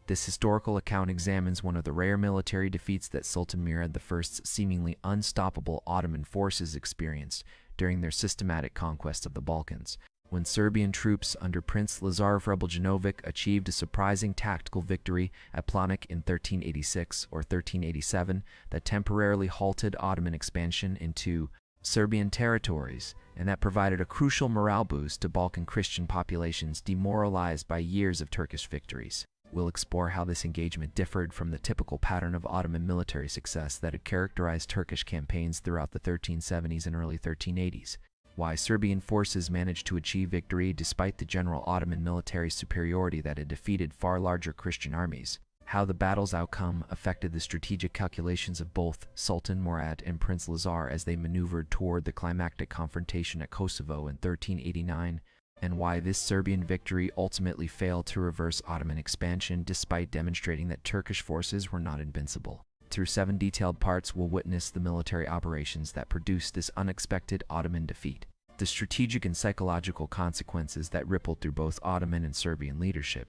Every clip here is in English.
This historical account examines one of the rare military defeats that Sultan Murad I's seemingly unstoppable Ottoman forces experienced during their systematic conquest of the Balkans, when Serbian troops under Prince Lazar achieved a surprising tactical victory at Plocnik in 1386 or 1387 that temporarily halted Ottoman expansion into Serbian territories, and that provided a crucial morale boost to Balkan Christian populations demoralized by years of Turkish victories. We'll explore how this engagement differed from the typical pattern of Ottoman military success that had characterized Turkish campaigns throughout the 1370s and early 1380s, why Serbian forces managed to achieve victory despite the general Ottoman military superiority that had defeated far larger Christian armies, how the battle's outcome affected the strategic calculations of both Sultan Murad and Prince Lazar as they maneuvered toward the climactic confrontation at Kosovo in 1389, and why this Serbian victory ultimately failed to reverse Ottoman expansion despite demonstrating that Turkish forces were not invincible. Through 7 detailed parts, we'll witness the military operations that produced this unexpected Ottoman defeat, the strategic and psychological consequences that rippled through both Ottoman and Serbian leadership,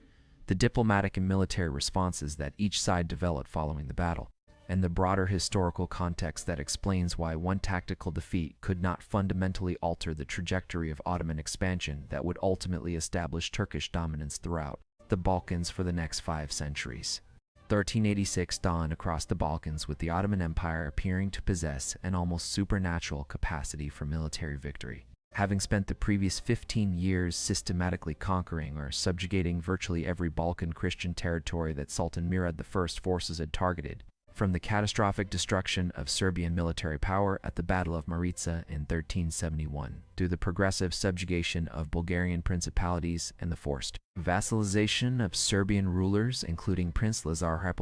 the diplomatic and military responses that each side developed following the battle, and the broader historical context that explains why one tactical defeat could not fundamentally alter the trajectory of Ottoman expansion that would ultimately establish Turkish dominance throughout the Balkans for the next 5 centuries. 1386 dawned across the Balkans, with the Ottoman Empire appearing to possess an almost supernatural capacity for military victory. Having spent the previous 15 years systematically conquering or subjugating virtually every Balkan Christian territory that Sultan Murad I's forces had targeted, from the catastrophic destruction of Serbian military power at the Battle of Maritsa in 1371, through the progressive subjugation of Bulgarian principalities and the forced vassalization of Serbian rulers, including Prince Lazar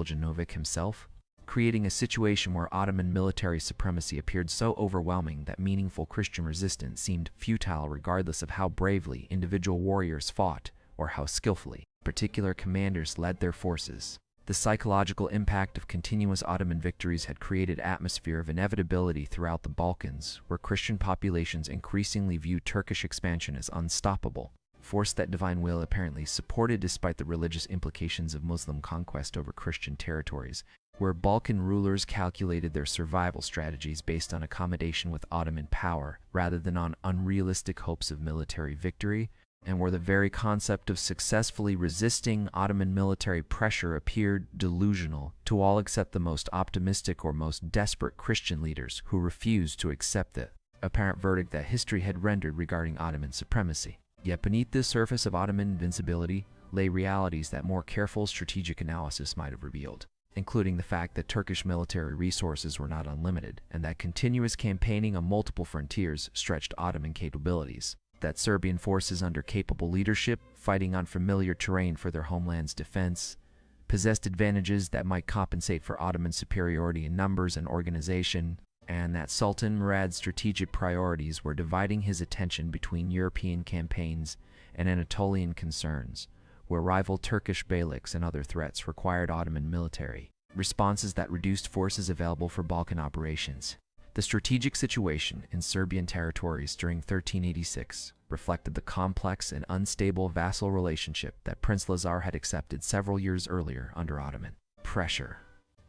himself, creating a situation where Ottoman military supremacy appeared so overwhelming that meaningful Christian resistance seemed futile regardless of how bravely individual warriors fought or how skillfully particular commanders led their forces. The psychological impact of continuous Ottoman victories had created an atmosphere of inevitability throughout the Balkans, where Christian populations increasingly viewed Turkish expansion as unstoppable, force that divine will apparently supported despite the religious implications of Muslim conquest over Christian territories, where Balkan rulers calculated their survival strategies based on accommodation with Ottoman power rather than on unrealistic hopes of military victory, and where the very concept of successfully resisting Ottoman military pressure appeared delusional to all except the most optimistic or most desperate Christian leaders who refused to accept the apparent verdict that history had rendered regarding Ottoman supremacy. Yet beneath the surface of Ottoman invincibility lay realities that more careful strategic analysis might have revealed, including the fact that Turkish military resources were not unlimited, and that continuous campaigning on multiple frontiers stretched Ottoman capabilities, that Serbian forces under capable leadership, fighting on familiar terrain for their homeland's defense, possessed advantages that might compensate for Ottoman superiority in numbers and organization, and that Sultan Murad's strategic priorities were dividing his attention between European campaigns and Anatolian concerns, where rival Turkish beyliks and other threats required Ottoman military responses that reduced forces available for Balkan operations. The strategic situation in Serbian territories during 1386 reflected the complex and unstable vassal relationship that Prince Lazar had accepted several years earlier under Ottoman pressure,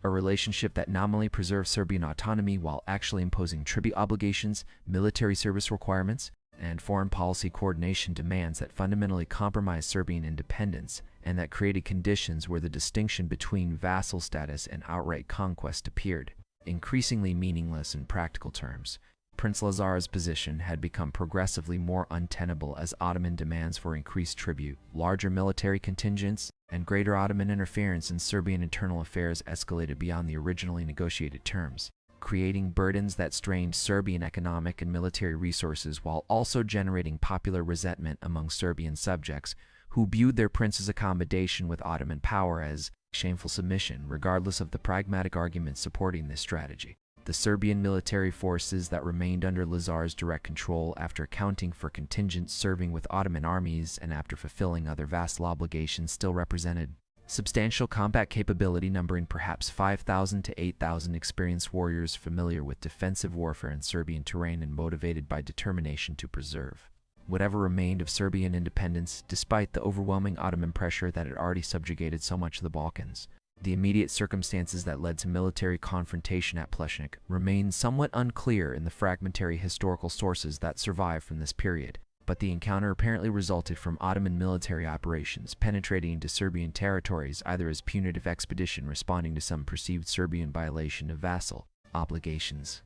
a relationship that nominally preserved Serbian autonomy while actually imposing tribute obligations, military service requirements, and foreign policy coordination demands that fundamentally compromised Serbian independence, and that created conditions where the distinction between vassal status and outright conquest appeared increasingly meaningless in practical terms. Prince Lazar's position had become progressively more untenable as Ottoman demands for increased tribute, larger military contingents, and greater Ottoman interference in Serbian internal affairs escalated beyond the originally negotiated terms, creating burdens that strained Serbian economic and military resources while also generating popular resentment among Serbian subjects who viewed their prince's accommodation with Ottoman power as shameful submission, regardless of the pragmatic arguments supporting this strategy. The Serbian military forces that remained under Lazar's direct control, after accounting for contingents serving with Ottoman armies and after fulfilling other vassal obligations, still represented substantial combat capability, numbering perhaps 5,000 to 8,000 experienced warriors familiar with defensive warfare in Serbian terrain and motivated by determination to preserve whatever remained of Serbian independence, despite the overwhelming Ottoman pressure that had already subjugated so much of the Balkans. The immediate circumstances that led to military confrontation at Plocnik remain somewhat unclear in the fragmentary historical sources that survive from this period, but the encounter apparently resulted from Ottoman military operations penetrating into Serbian territories either as punitive expedition responding to some perceived Serbian violation of vassal obligations,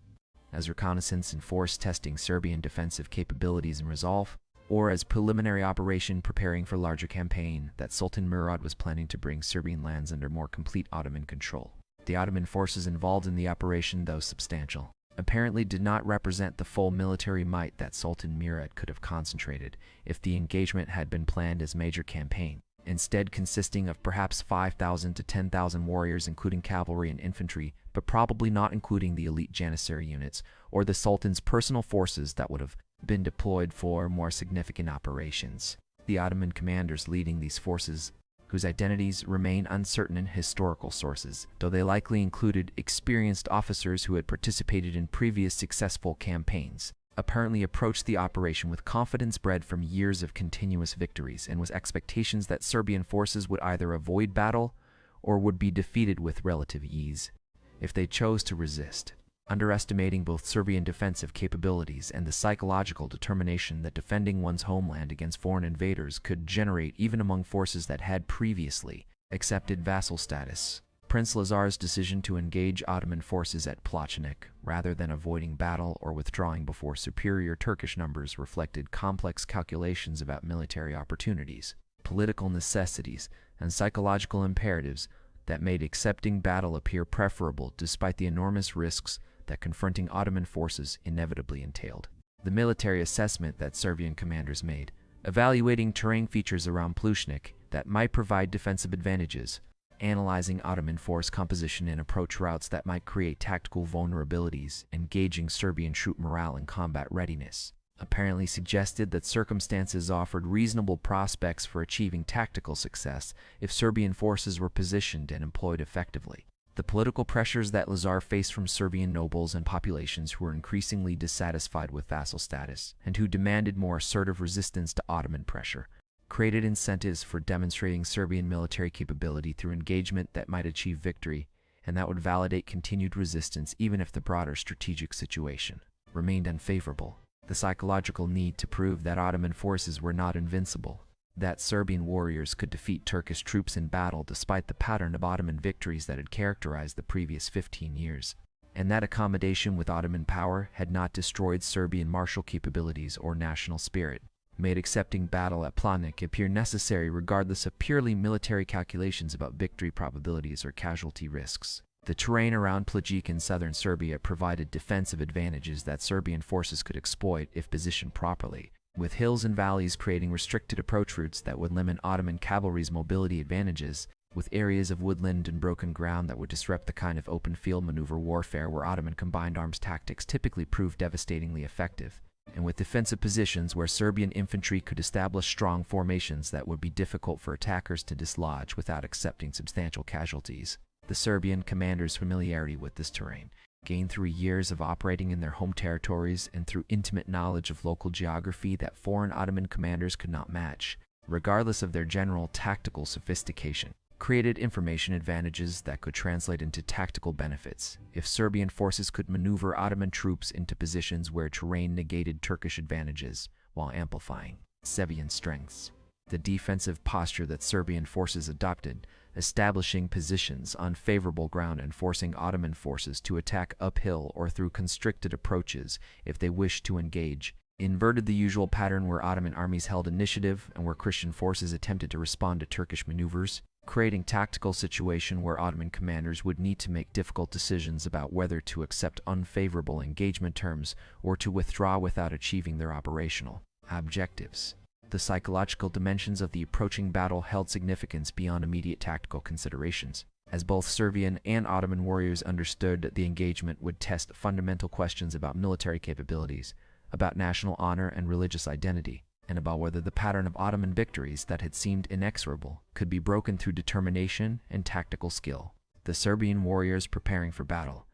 as reconnaissance and force testing Serbian defensive capabilities and resolve, or as preliminary operation preparing for larger campaign that Sultan Murad was planning to bring Serbian lands under more complete Ottoman control. The Ottoman forces involved in the operation, though substantial, apparently did not represent the full military might that Sultan Murad could have concentrated if the engagement had been planned as major campaign, instead consisting of perhaps 5,000 to 10,000 warriors including cavalry and infantry, but probably not including the elite Janissary units or the Sultan's personal forces that would have been deployed for more significant operations. The Ottoman commanders leading these forces, whose identities remain uncertain in historical sources, though they likely included experienced officers who had participated in previous successful campaigns, apparently approached the operation with confidence bred from years of continuous victories and with expectations that Serbian forces would either avoid battle or would be defeated with relative ease if they chose to resist, underestimating both Serbian defensive capabilities and the psychological determination that defending one's homeland against foreign invaders could generate even among forces that had previously accepted vassal status. Prince Lazar's decision to engage Ottoman forces at Plocnik, rather than avoiding battle or withdrawing before superior Turkish numbers, reflected complex calculations about military opportunities, political necessities, and psychological imperatives that made accepting battle appear preferable despite the enormous risks that confronting Ottoman forces inevitably entailed. The military assessment that Serbian commanders made, evaluating terrain features around Plocnik that might provide defensive advantages, analyzing Ottoman force composition and approach routes that might create tactical vulnerabilities, and gauging Serbian troop morale and combat readiness, apparently suggested that circumstances offered reasonable prospects for achieving tactical success if Serbian forces were positioned and employed effectively. The political pressures that Lazar faced from Serbian nobles and populations who were increasingly dissatisfied with vassal status and who demanded more assertive resistance to Ottoman pressure created incentives for demonstrating Serbian military capability through engagement that might achieve victory and that would validate continued resistance even if the broader strategic situation remained unfavorable. The psychological need to prove that Ottoman forces were not invincible, that Serbian warriors could defeat Turkish troops in battle despite the pattern of Ottoman victories that had characterized the previous 15 years, and that accommodation with Ottoman power had not destroyed Serbian martial capabilities or national spirit, made accepting battle at Plocnik appear necessary regardless of purely military calculations about victory probabilities or casualty risks. The terrain around Plocnik in southern Serbia provided defensive advantages that Serbian forces could exploit if positioned properly, with hills and valleys creating restricted approach routes that would limit Ottoman cavalry's mobility advantages, with areas of woodland and broken ground that would disrupt the kind of open field maneuver warfare where Ottoman combined arms tactics typically proved devastatingly effective, and with defensive positions where Serbian infantry could establish strong formations that would be difficult for attackers to dislodge without accepting substantial casualties. The Serbian commanders' familiarity with this terrain, gained through years of operating in their home territories and through intimate knowledge of local geography that foreign Ottoman commanders could not match, regardless of their general tactical sophistication, created information advantages that could translate into tactical benefits if Serbian forces could maneuver Ottoman troops into positions where terrain negated Turkish advantages while amplifying Serbian strengths. The defensive posture that Serbian forces adopted, establishing positions on favorable ground and forcing Ottoman forces to attack uphill or through constricted approaches if they wished to engage, inverted the usual pattern where Ottoman armies held initiative and where Christian forces attempted to respond to Turkish maneuvers, creating tactical situation where Ottoman commanders would need to make difficult decisions about whether to accept unfavorable engagement terms or to withdraw without achieving their operational objectives. The psychological dimensions of the approaching battle held significance beyond immediate tactical considerations, as both Serbian and Ottoman warriors understood that the engagement would test fundamental questions about military capabilities, about national honor and religious identity, and about whether the pattern of Ottoman victories that had seemed inexorable could be broken through determination and tactical skill. The Serbian warriors preparing for battle,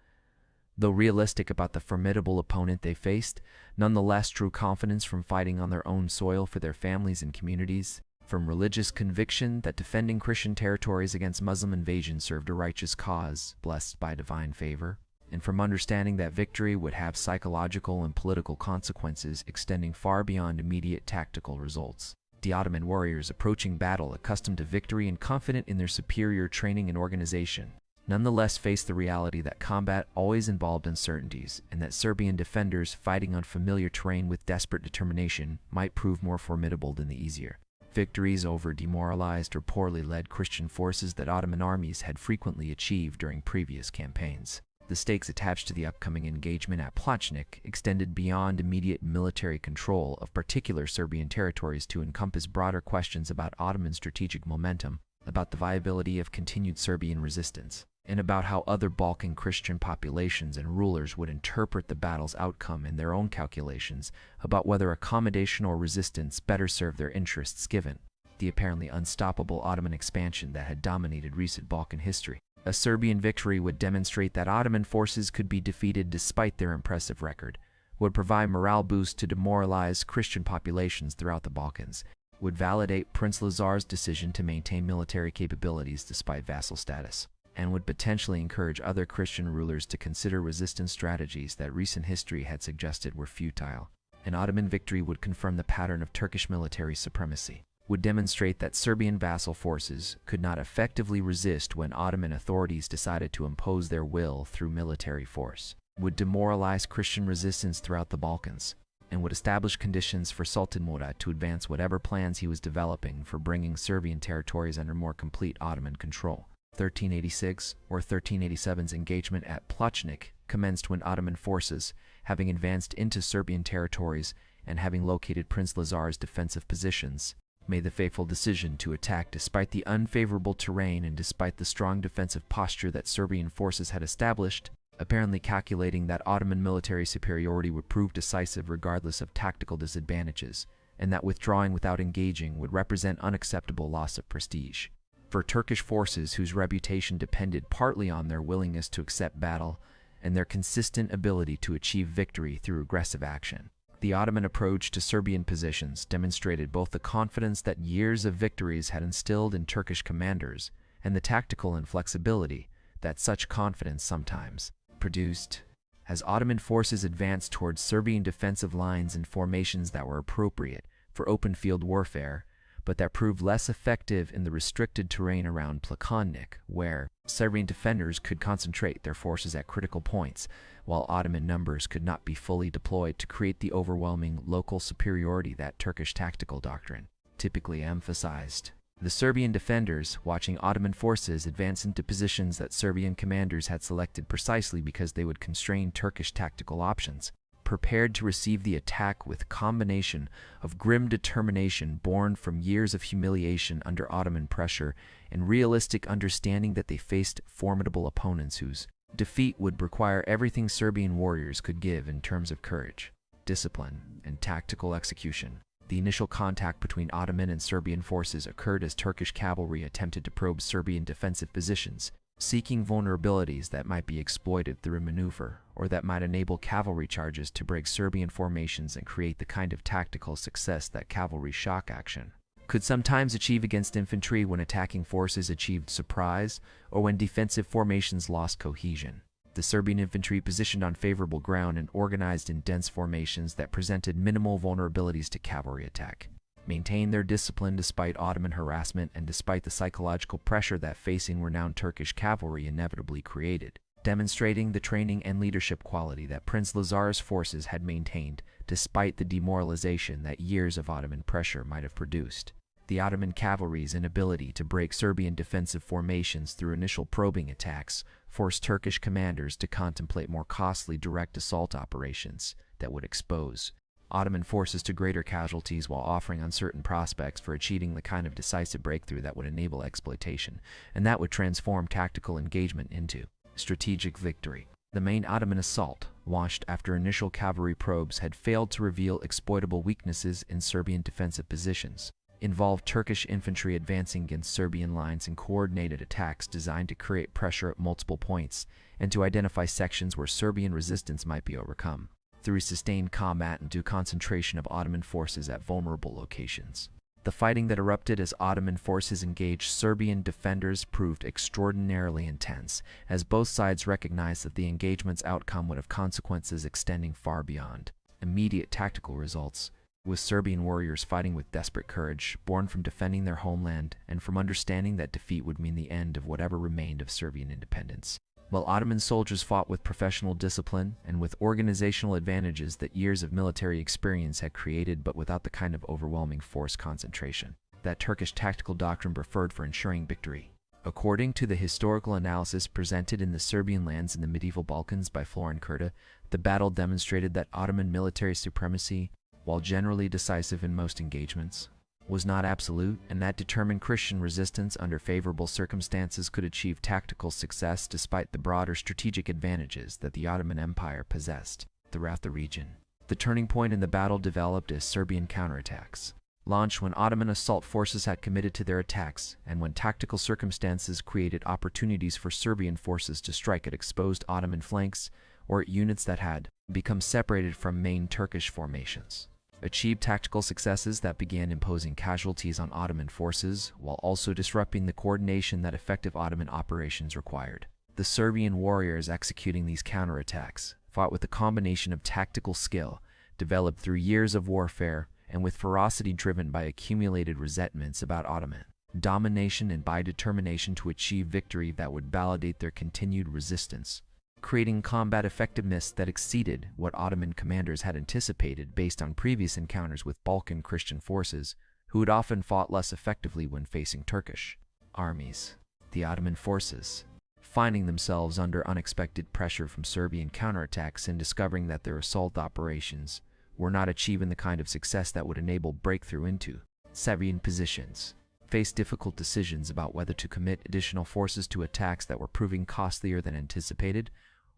Though realistic about the formidable opponent they faced, nonetheless drew confidence from fighting on their own soil for their families and communities, from religious conviction that defending Christian territories against Muslim invasion served a righteous cause, blessed by divine favor, and from understanding that victory would have psychological and political consequences extending far beyond immediate tactical results. The Ottoman warriors approaching battle accustomed to victory and confident in their superior training and organization, nonetheless faced the reality that combat always involved uncertainties, and that Serbian defenders fighting on familiar terrain with desperate determination might prove more formidable than the easier victories over demoralized or poorly led Christian forces that Ottoman armies had frequently achieved during previous campaigns. The stakes attached to the upcoming engagement at Plocnik extended beyond immediate military control of particular Serbian territories to encompass broader questions about Ottoman strategic momentum, about the viability of continued Serbian resistance, and about how other Balkan Christian populations and rulers would interpret the battle's outcome in their own calculations about whether accommodation or resistance better served their interests given the apparently unstoppable Ottoman expansion that had dominated recent Balkan history. A Serbian victory would demonstrate that Ottoman forces could be defeated despite their impressive record, would provide morale boost to demoralized Christian populations throughout the Balkans, would validate Prince Lazar's decision to maintain military capabilities despite vassal status, and would potentially encourage other Christian rulers to consider resistance strategies that recent history had suggested were futile. An Ottoman victory would confirm the pattern of Turkish military supremacy, would demonstrate that Serbian vassal forces could not effectively resist when Ottoman authorities decided to impose their will through military force, would demoralize Christian resistance throughout the Balkans, and would establish conditions for Sultan Murad to advance whatever plans he was developing for bringing Serbian territories under more complete Ottoman control. 1386 or 1387's engagement at Plocnik commenced when Ottoman forces, having advanced into Serbian territories and having located Prince Lazar's defensive positions, made the fateful decision to attack despite the unfavorable terrain and despite the strong defensive posture that Serbian forces had established, apparently calculating that Ottoman military superiority would prove decisive regardless of tactical disadvantages, and that withdrawing without engaging would represent unacceptable loss of prestige. For Turkish forces whose reputation depended partly on their willingness to accept battle and their consistent ability to achieve victory through aggressive action, the Ottoman approach to Serbian positions demonstrated both the confidence that years of victories had instilled in Turkish commanders and the tactical inflexibility that such confidence sometimes produced. As Ottoman forces advanced towards Serbian defensive lines and formations that were appropriate for open field warfare, but that proved less effective in the restricted terrain around Plocnik, where Serbian defenders could concentrate their forces at critical points, while Ottoman numbers could not be fully deployed to create the overwhelming local superiority that Turkish tactical doctrine typically emphasized. The Serbian defenders, watching Ottoman forces advance into positions that Serbian commanders had selected precisely because they would constrain Turkish tactical options, prepared to receive the attack with a combination of grim determination born from years of humiliation under Ottoman pressure and realistic understanding that they faced formidable opponents whose defeat would require everything Serbian warriors could give in terms of courage, discipline, and tactical execution. The initial contact between Ottoman and Serbian forces occurred as Turkish cavalry attempted to probe Serbian defensive positions, seeking vulnerabilities that might be exploited through a maneuver, or that might enable cavalry charges to break Serbian formations and create the kind of tactical success that cavalry shock action could sometimes achieve against infantry when attacking forces achieved surprise, or when defensive formations lost cohesion. The Serbian infantry, positioned on favorable ground and organized in dense formations that presented minimal vulnerabilities to cavalry attack, maintained their discipline despite Ottoman harassment and despite the psychological pressure that facing renowned Turkish cavalry inevitably created, demonstrating the training and leadership quality that Prince Lazar's forces had maintained despite the demoralization that years of Ottoman pressure might have produced. The Ottoman cavalry's inability to break Serbian defensive formations through initial probing attacks forced Turkish commanders to contemplate more costly direct assault operations that would expose Ottoman forces to greater casualties while offering uncertain prospects for achieving the kind of decisive breakthrough that would enable exploitation, and that would transform tactical engagement into strategic victory. The main Ottoman assault, launched after initial cavalry probes had failed to reveal exploitable weaknesses in Serbian defensive positions, involved Turkish infantry advancing against Serbian lines in coordinated attacks designed to create pressure at multiple points and to identify sections where Serbian resistance might be overcome, through sustained combat and due concentration of Ottoman forces at vulnerable locations. The fighting that erupted as Ottoman forces engaged Serbian defenders proved extraordinarily intense, as both sides recognized that the engagement's outcome would have consequences extending far beyond immediate tactical results, with Serbian warriors fighting with desperate courage, born from defending their homeland and from understanding that defeat would mean the end of whatever remained of Serbian independence. While Ottoman soldiers fought with professional discipline and with organizational advantages that years of military experience had created, but without the kind of overwhelming force concentration that Turkish tactical doctrine preferred for ensuring victory. According to the historical analysis presented in the Serbian lands in the medieval Balkans by Florin Kurta, the battle demonstrated that Ottoman military supremacy, while generally decisive in most engagements, was not absolute, and that determined Christian resistance under favorable circumstances could achieve tactical success despite the broader strategic advantages that the Ottoman Empire possessed throughout the region. The turning point in the battle developed as Serbian counterattacks launched when Ottoman assault forces had committed to their attacks, and when tactical circumstances created opportunities for Serbian forces to strike at exposed Ottoman flanks or at units that had become separated from main Turkish formations. Achieved tactical successes that began imposing casualties on Ottoman forces while also disrupting the coordination that effective Ottoman operations required. The Serbian warriors executing these counterattacks fought with a combination of tactical skill developed through years of warfare and with ferocity driven by accumulated resentments about Ottoman domination and by determination to achieve victory that would validate their continued resistance, creating combat effectiveness that exceeded what Ottoman commanders had anticipated based on previous encounters with Balkan Christian forces, who had often fought less effectively when facing Turkish armies. The Ottoman forces, finding themselves under unexpected pressure from Serbian counterattacks and discovering that their assault operations were not achieving the kind of success that would enable breakthrough into Serbian positions, faced difficult decisions about whether to commit additional forces to attacks that were proving costlier than anticipated,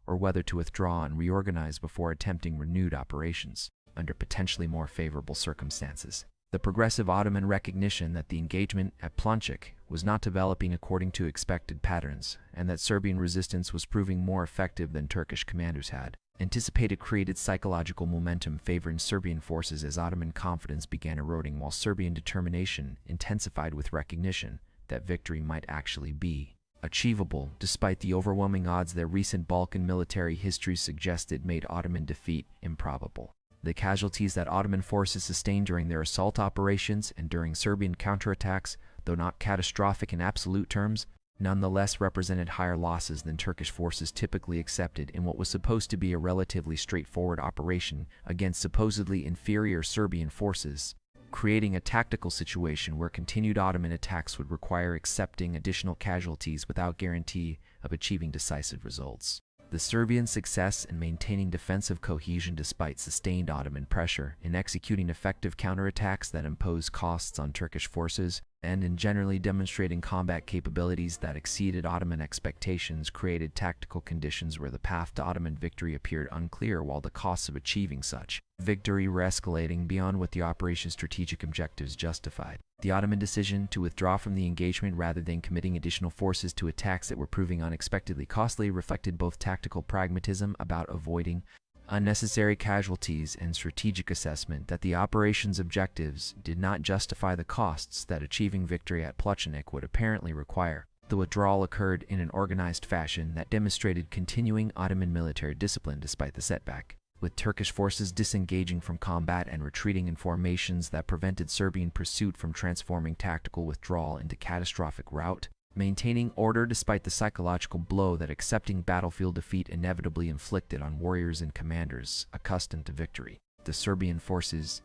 or whether to withdraw and reorganize before attempting renewed operations under potentially more favorable circumstances. The progressive Ottoman recognition that the engagement at Plocnik was not developing according to expected patterns, and that Serbian resistance was proving more effective than Turkish commanders had anticipated created psychological momentum favoring Serbian forces as Ottoman confidence began eroding, while Serbian determination intensified with recognition that victory might actually be achievable, despite the overwhelming odds their recent Balkan military history suggested made Ottoman defeat improbable. The casualties that Ottoman forces sustained during their assault operations and during Serbian counterattacks, though not catastrophic in absolute terms, nonetheless represented higher losses than Turkish forces typically accepted in what was supposed to be a relatively straightforward operation against supposedly inferior Serbian forces, creating a tactical situation where continued Ottoman attacks would require accepting additional casualties without guarantee of achieving decisive results. The Serbian success in maintaining defensive cohesion despite sustained Ottoman pressure, in executing effective counterattacks that imposed costs on Turkish forces, and in generally demonstrating combat capabilities that exceeded Ottoman expectations created tactical conditions where the path to Ottoman victory appeared unclear, while the costs of achieving such victory were escalating beyond what the operation's strategic objectives justified. The Ottoman decision to withdraw from the engagement rather than committing additional forces to attacks that were proving unexpectedly costly reflected both tactical pragmatism about avoiding unnecessary casualties and strategic assessment that the operation's objectives did not justify the costs that achieving victory at Plocnik would apparently require. The withdrawal occurred in an organized fashion that demonstrated continuing Ottoman military discipline despite the setback, with Turkish forces disengaging from combat and retreating in formations that prevented Serbian pursuit from transforming tactical withdrawal into catastrophic rout, maintaining order despite the psychological blow that accepting battlefield defeat inevitably inflicted on warriors and commanders accustomed to victory. The Serbian forces,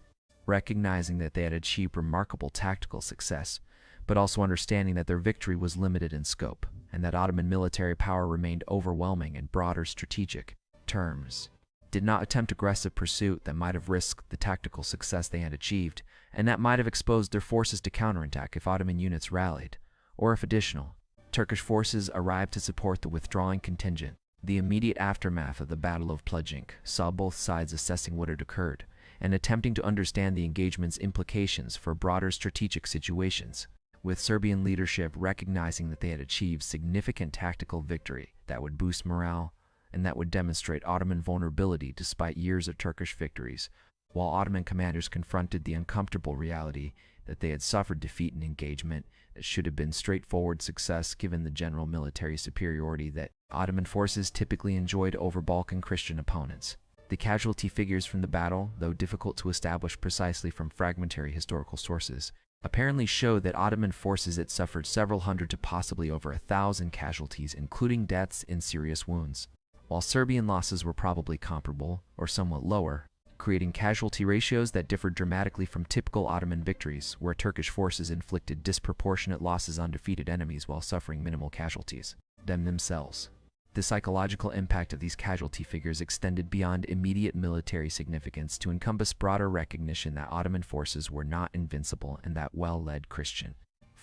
recognizing that they had achieved remarkable tactical success, but also understanding that their victory was limited in scope, and that Ottoman military power remained overwhelming in broader strategic terms, did not attempt aggressive pursuit that might have risked the tactical success they had achieved, and that might have exposed their forces to counterattack if Ottoman units rallied, or if additional Turkish forces arrived to support the withdrawing contingent. The immediate aftermath of the Battle of Pločnik saw both sides assessing what had occurred, and attempting to understand the engagement's implications for broader strategic situations, with Serbian leadership recognizing that they had achieved significant tactical victory that would boost morale and that would demonstrate Ottoman vulnerability despite years of Turkish victories, while Ottoman commanders confronted the uncomfortable reality that they had suffered defeat in engagement that should have been straightforward success given the general military superiority that Ottoman forces typically enjoyed over Balkan Christian opponents. The casualty figures from the battle, though difficult to establish precisely from fragmentary historical sources, apparently show that Ottoman forces had suffered several hundred to possibly over 1,000 casualties, including deaths and serious wounds, while Serbian losses were probably comparable or somewhat lower, creating casualty ratios that differed dramatically from typical Ottoman victories, where Turkish forces inflicted disproportionate losses on defeated enemies while suffering minimal casualties themselves. The psychological impact of these casualty figures extended beyond immediate military significance to encompass broader recognition that Ottoman forces were not invincible and that well-led Christian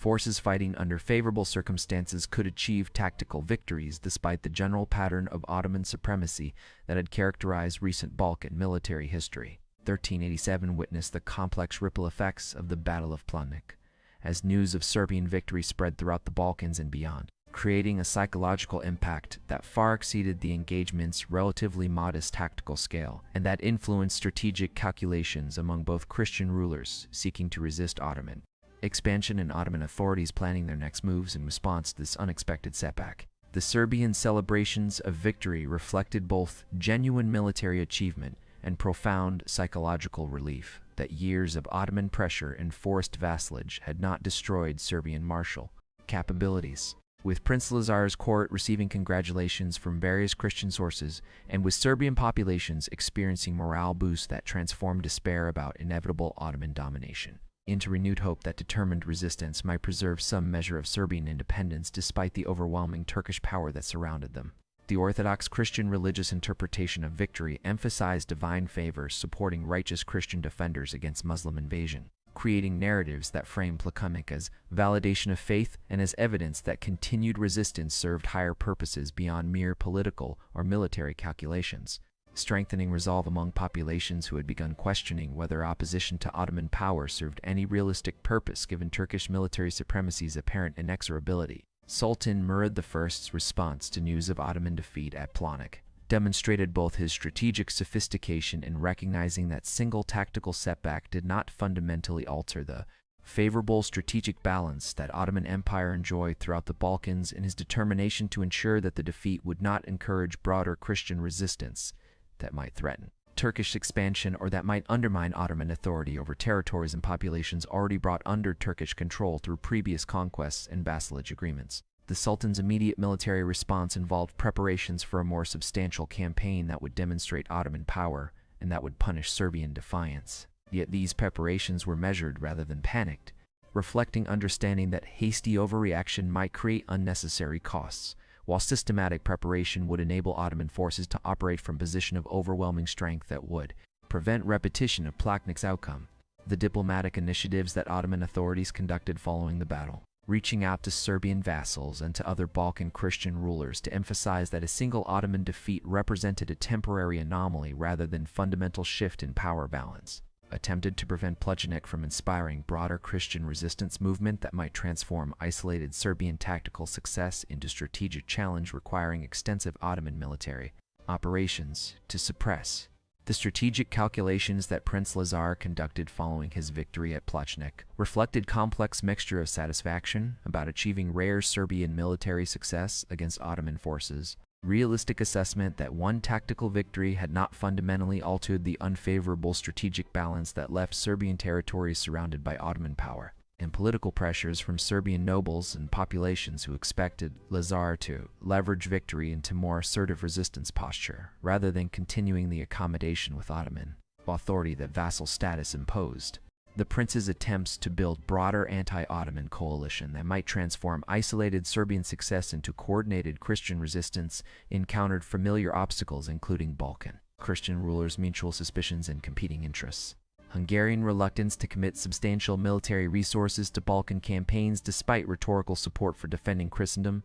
forces fighting under favorable circumstances could achieve tactical victories despite the general pattern of Ottoman supremacy that had characterized recent Balkan military history. 1387 witnessed the complex ripple effects of the Battle of Pločnik, as news of Serbian victory spread throughout the Balkans and beyond, creating a psychological impact that far exceeded the engagement's relatively modest tactical scale, and that influenced strategic calculations among both Christian rulers seeking to resist Ottoman expansion and Ottoman authorities planning their next moves in response to this unexpected setback. The Serbian celebrations of victory reflected both genuine military achievement and profound psychological relief that years of Ottoman pressure and forced vassalage had not destroyed Serbian martial capabilities. With Prince Lazar's court receiving congratulations from various Christian sources, and with Serbian populations experiencing morale boosts that transformed despair about inevitable Ottoman domination into renewed hope that determined resistance might preserve some measure of Serbian independence despite the overwhelming Turkish power that surrounded them. The Orthodox Christian religious interpretation of victory emphasized divine favor supporting righteous Christian defenders against Muslim invasion, creating narratives that frame Plocnik as validation of faith and as evidence that continued resistance served higher purposes beyond mere political or military calculations, strengthening resolve among populations who had begun questioning whether opposition to Ottoman power served any realistic purpose given Turkish military supremacy's apparent inexorability. Sultan Murad I's response to news of Ottoman defeat at Plocnik demonstrated both his strategic sophistication in recognizing that single tactical setback did not fundamentally alter the favorable strategic balance that Ottoman Empire enjoyed throughout the Balkans and his determination to ensure that the defeat would not encourage broader Christian resistance that might threaten Turkish expansion or that might undermine Ottoman authority over territories and populations already brought under Turkish control through previous conquests and vassalage agreements. The Sultan's immediate military response involved preparations for a more substantial campaign that would demonstrate Ottoman power and that would punish Serbian defiance. Yet these preparations were measured rather than panicked, reflecting understanding that hasty overreaction might create unnecessary costs, while systematic preparation would enable Ottoman forces to operate from a position of overwhelming strength that would prevent repetition of Plocnik's outcome. The diplomatic initiatives that Ottoman authorities conducted following the battle, reaching out to Serbian vassals and to other Balkan Christian rulers to emphasize that a single Ottoman defeat represented a temporary anomaly rather than fundamental shift in power balance, attempted to prevent Plocnik from inspiring broader Christian resistance movement that might transform isolated Serbian tactical success into strategic challenge requiring extensive Ottoman military operations to suppress. The strategic calculations that Prince Lazar conducted following his victory at Plocnik reflected complex mixture of satisfaction about achieving rare Serbian military success against Ottoman forces, realistic assessment that one tactical victory had not fundamentally altered the unfavorable strategic balance that left Serbian territories surrounded by Ottoman power, and political pressures from Serbian nobles and populations who expected Lazar to leverage victory into more assertive resistance posture, rather than continuing the accommodation with Ottoman authority that vassal status imposed. The prince's attempts to build broader anti-Ottoman coalition that might transform isolated Serbian success into coordinated Christian resistance encountered familiar obstacles including Balkan Christian rulers' mutual suspicions and competing interests, Hungarian reluctance to commit substantial military resources to Balkan campaigns despite rhetorical support for defending Christendom,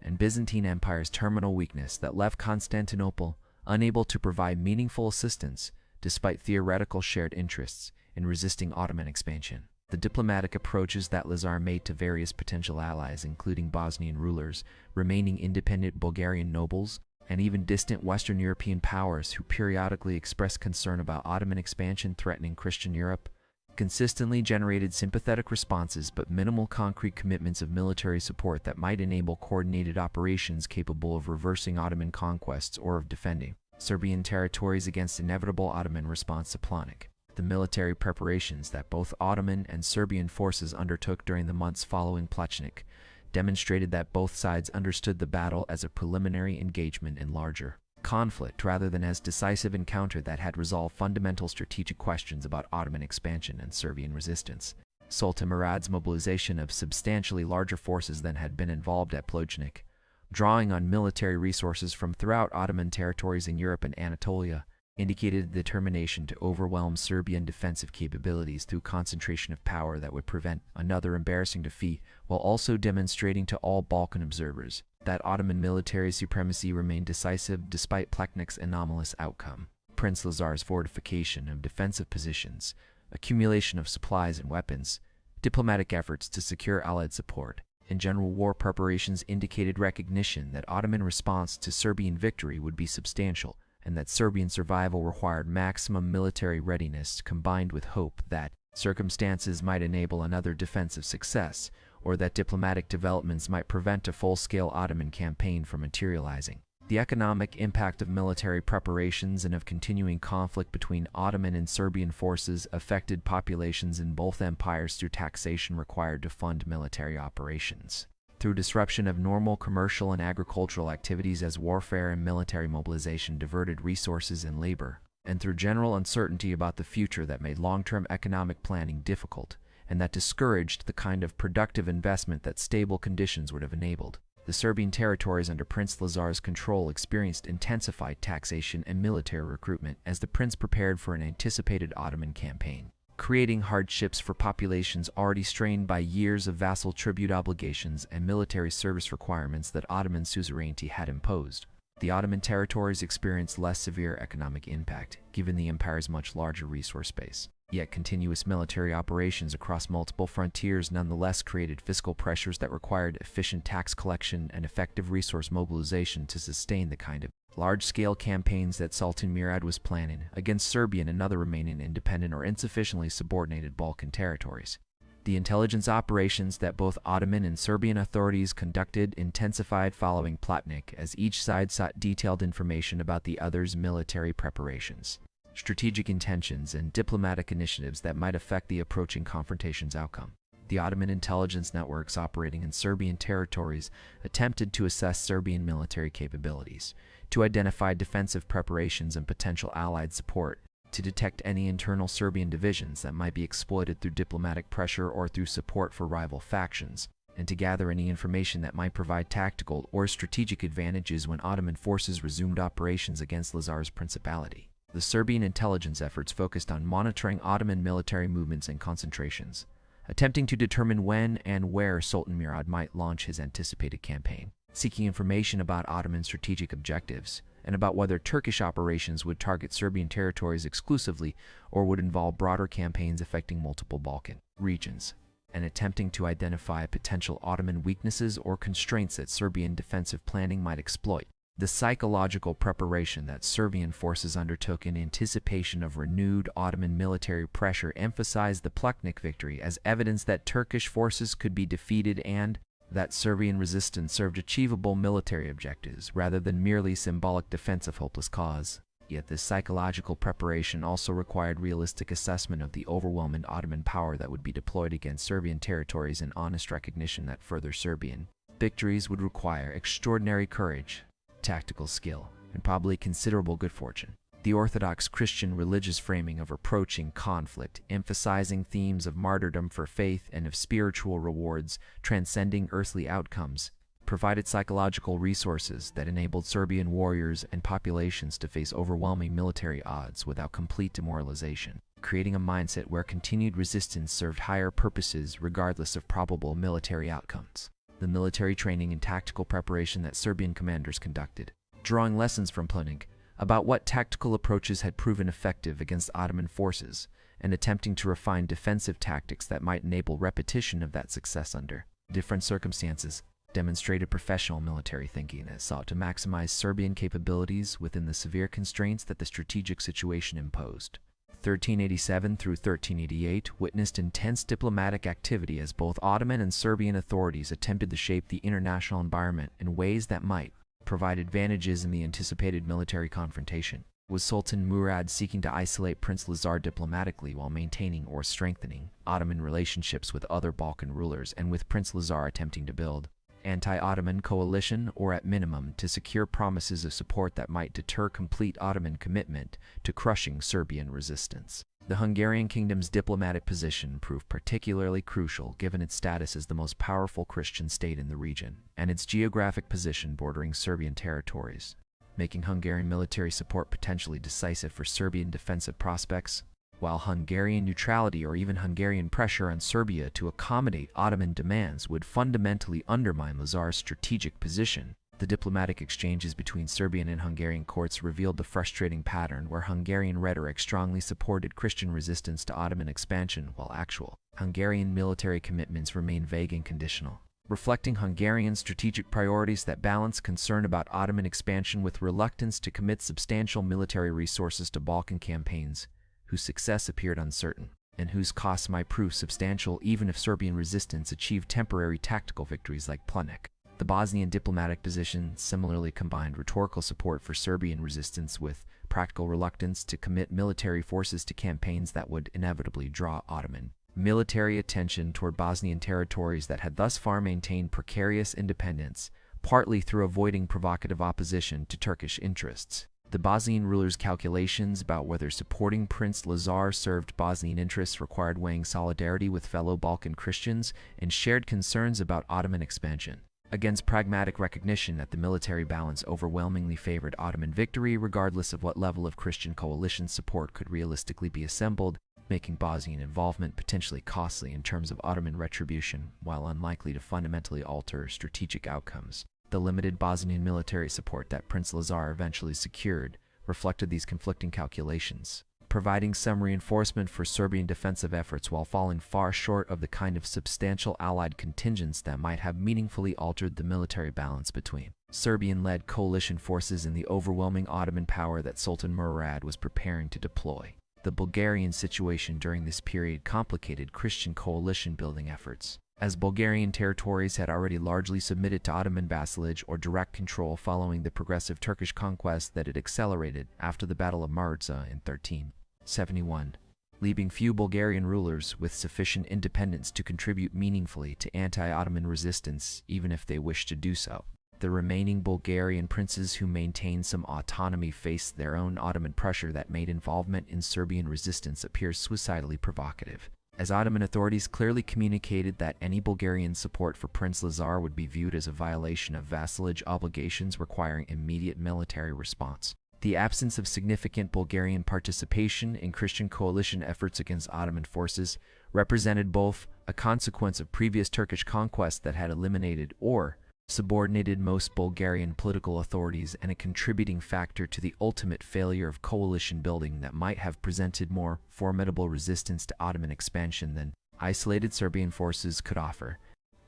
and Byzantine Empire's terminal weakness that left Constantinople unable to provide meaningful assistance despite theoretical shared interests in resisting Ottoman expansion. The diplomatic approaches that Lazar made to various potential allies, including Bosnian rulers, remaining independent Bulgarian nobles, and even distant Western European powers who periodically expressed concern about Ottoman expansion threatening Christian Europe, consistently generated sympathetic responses but minimal concrete commitments of military support that might enable coordinated operations capable of reversing Ottoman conquests or of defending Serbian territories against inevitable Ottoman response to Plocnik. The military preparations that both Ottoman and Serbian forces undertook during the months following Pločnik demonstrated that both sides understood the battle as a preliminary engagement in larger conflict rather than as decisive encounter that had resolved fundamental strategic questions about Ottoman expansion and Serbian resistance. Sultan Murad's mobilization of substantially larger forces than had been involved at Pločnik, drawing on military resources from throughout Ottoman territories in Europe and Anatolia, indicated a determination to overwhelm Serbian defensive capabilities through concentration of power that would prevent another embarrassing defeat, while also demonstrating to all Balkan observers that Ottoman military supremacy remained decisive despite Plocnik's anomalous outcome. Prince Lazar's fortification of defensive positions, accumulation of supplies and weapons, diplomatic efforts to secure Allied support, and general war preparations indicated recognition that Ottoman response to Serbian victory would be substantial, and that Serbian survival required maximum military readiness combined with hope that circumstances might enable another defensive success, or that diplomatic developments might prevent a full-scale Ottoman campaign from materializing. The economic impact of military preparations and of continuing conflict between Ottoman and Serbian forces affected populations in both empires through taxation required to fund military operations, through disruption of normal commercial and agricultural activities as warfare and military mobilization diverted resources and labor, and through general uncertainty about the future that made long-term economic planning difficult, and that discouraged the kind of productive investment that stable conditions would have enabled. The Serbian territories under Prince Lazar's control experienced intensified taxation and military recruitment as the prince prepared for an anticipated Ottoman campaign, creating hardships for populations already strained by years of vassal tribute obligations and military service requirements that Ottoman suzerainty had imposed. The Ottoman territories experienced less severe economic impact, given the empire's much larger resource base. Yet continuous military operations across multiple frontiers nonetheless created fiscal pressures that required efficient tax collection and effective resource mobilization to sustain the kind of large-scale campaigns that Sultan Murad was planning against Serbian and other remaining independent or insufficiently subordinated Balkan territories. The intelligence operations that both Ottoman and Serbian authorities conducted intensified following Plocnik as each side sought detailed information about the other's military preparations, strategic intentions, and diplomatic initiatives that might affect the approaching confrontation's outcome. The Ottoman intelligence networks operating in Serbian territories attempted to assess Serbian military capabilities, to identify defensive preparations and potential Allied support, to detect any internal Serbian divisions that might be exploited through diplomatic pressure or through support for rival factions, and to gather any information that might provide tactical or strategic advantages when Ottoman forces resumed operations against Lazar's principality. The Serbian intelligence efforts focused on monitoring Ottoman military movements and concentrations, attempting to determine when and where Sultan Murad might launch his anticipated campaign, seeking information about Ottoman strategic objectives, and about whether Turkish operations would target Serbian territories exclusively or would involve broader campaigns affecting multiple Balkan regions, and attempting to identify potential Ottoman weaknesses or constraints that Serbian defensive planning might exploit. The psychological preparation that Serbian forces undertook in anticipation of renewed Ottoman military pressure emphasized the Plocnik victory as evidence that Turkish forces could be defeated and that Serbian resistance served achievable military objectives rather than merely symbolic defense of hopeless cause. Yet this psychological preparation also required realistic assessment of the overwhelming Ottoman power that would be deployed against Serbian territories and honest recognition that further Serbian victories would require extraordinary courage, tactical skill, and probably considerable good fortune. The Orthodox Christian religious framing of approaching conflict, emphasizing themes of martyrdom for faith and of spiritual rewards transcending earthly outcomes, provided psychological resources that enabled Serbian warriors and populations to face overwhelming military odds without complete demoralization, creating a mindset where continued resistance served higher purposes regardless of probable military outcomes. The military training and tactical preparation that Serbian commanders conducted, drawing lessons from Plocnik, about what tactical approaches had proven effective against Ottoman forces, and attempting to refine defensive tactics that might enable repetition of that success under different circumstances, demonstrated professional military thinking as sought to maximize Serbian capabilities within the severe constraints that the strategic situation imposed. 1387 through 1388 witnessed intense diplomatic activity as both Ottoman and Serbian authorities attempted to shape the international environment in ways that might provide advantages in the anticipated military confrontation. Was Sultan Murad seeking to isolate Prince Lazar diplomatically while maintaining or strengthening Ottoman relationships with other Balkan rulers, and with Prince Lazar attempting to build anti-Ottoman coalition, or at minimum to secure promises of support that might deter complete Ottoman commitment to crushing Serbian resistance? The Hungarian kingdom's diplomatic position proved particularly crucial given its status as the most powerful Christian state in the region, and its geographic position bordering Serbian territories, making Hungarian military support potentially decisive for Serbian defensive prospects. While Hungarian neutrality or even Hungarian pressure on Serbia to accommodate Ottoman demands would fundamentally undermine Lazar's strategic position, the diplomatic exchanges between Serbian and Hungarian courts revealed the frustrating pattern where Hungarian rhetoric strongly supported Christian resistance to Ottoman expansion, while actual Hungarian military commitments remained vague and conditional, reflecting Hungarian strategic priorities that balance concern about Ottoman expansion with reluctance to commit substantial military resources to Balkan campaigns whose success appeared uncertain, and whose costs might prove substantial even if Serbian resistance achieved temporary tactical victories like Plocnik. The Bosnian diplomatic position similarly combined rhetorical support for Serbian resistance with practical reluctance to commit military forces to campaigns that would inevitably draw Ottoman military attention toward Bosnian territories that had thus far maintained precarious independence, partly through avoiding provocative opposition to Turkish interests. The Bosnian rulers' calculations about whether supporting Prince Lazar served Bosnian interests required weighing solidarity with fellow Balkan Christians and shared concerns about Ottoman expansion against pragmatic recognition that the military balance overwhelmingly favored Ottoman victory regardless of what level of Christian coalition support could realistically be assembled, making Bosnian involvement potentially costly in terms of Ottoman retribution while unlikely to fundamentally alter strategic outcomes. The limited Bosnian military support that Prince Lazar eventually secured reflected these conflicting calculations, providing some reinforcement for Serbian defensive efforts while falling far short of the kind of substantial allied contingents that might have meaningfully altered the military balance between Serbian-led coalition forces and the overwhelming Ottoman power that Sultan Murad was preparing to deploy. The Bulgarian situation during this period complicated Christian coalition-building efforts, as Bulgarian territories had already largely submitted to Ottoman vassalage or direct control following the progressive Turkish conquest that had accelerated after the Battle of Marza in 1371, leaving few Bulgarian rulers with sufficient independence to contribute meaningfully to anti-Ottoman resistance even if they wished to do so. The remaining Bulgarian princes who maintained some autonomy faced their own Ottoman pressure that made involvement in Serbian resistance appear suicidally provocative, as Ottoman authorities clearly communicated that any Bulgarian support for Prince Lazar would be viewed as a violation of vassalage obligations requiring immediate military response. The absence of significant Bulgarian participation in Christian coalition efforts against Ottoman forces represented both a consequence of previous Turkish conquests that had eliminated or subordinated most Bulgarian political authorities and a contributing factor to the ultimate failure of coalition building that might have presented more formidable resistance to Ottoman expansion than isolated Serbian forces could offer.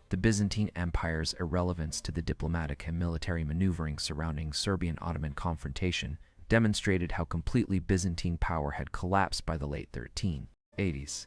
The Byzantine Empire's irrelevance to the diplomatic and military maneuvering surrounding Serbian-Ottoman confrontation demonstrated how completely Byzantine power had collapsed by the late 1380s.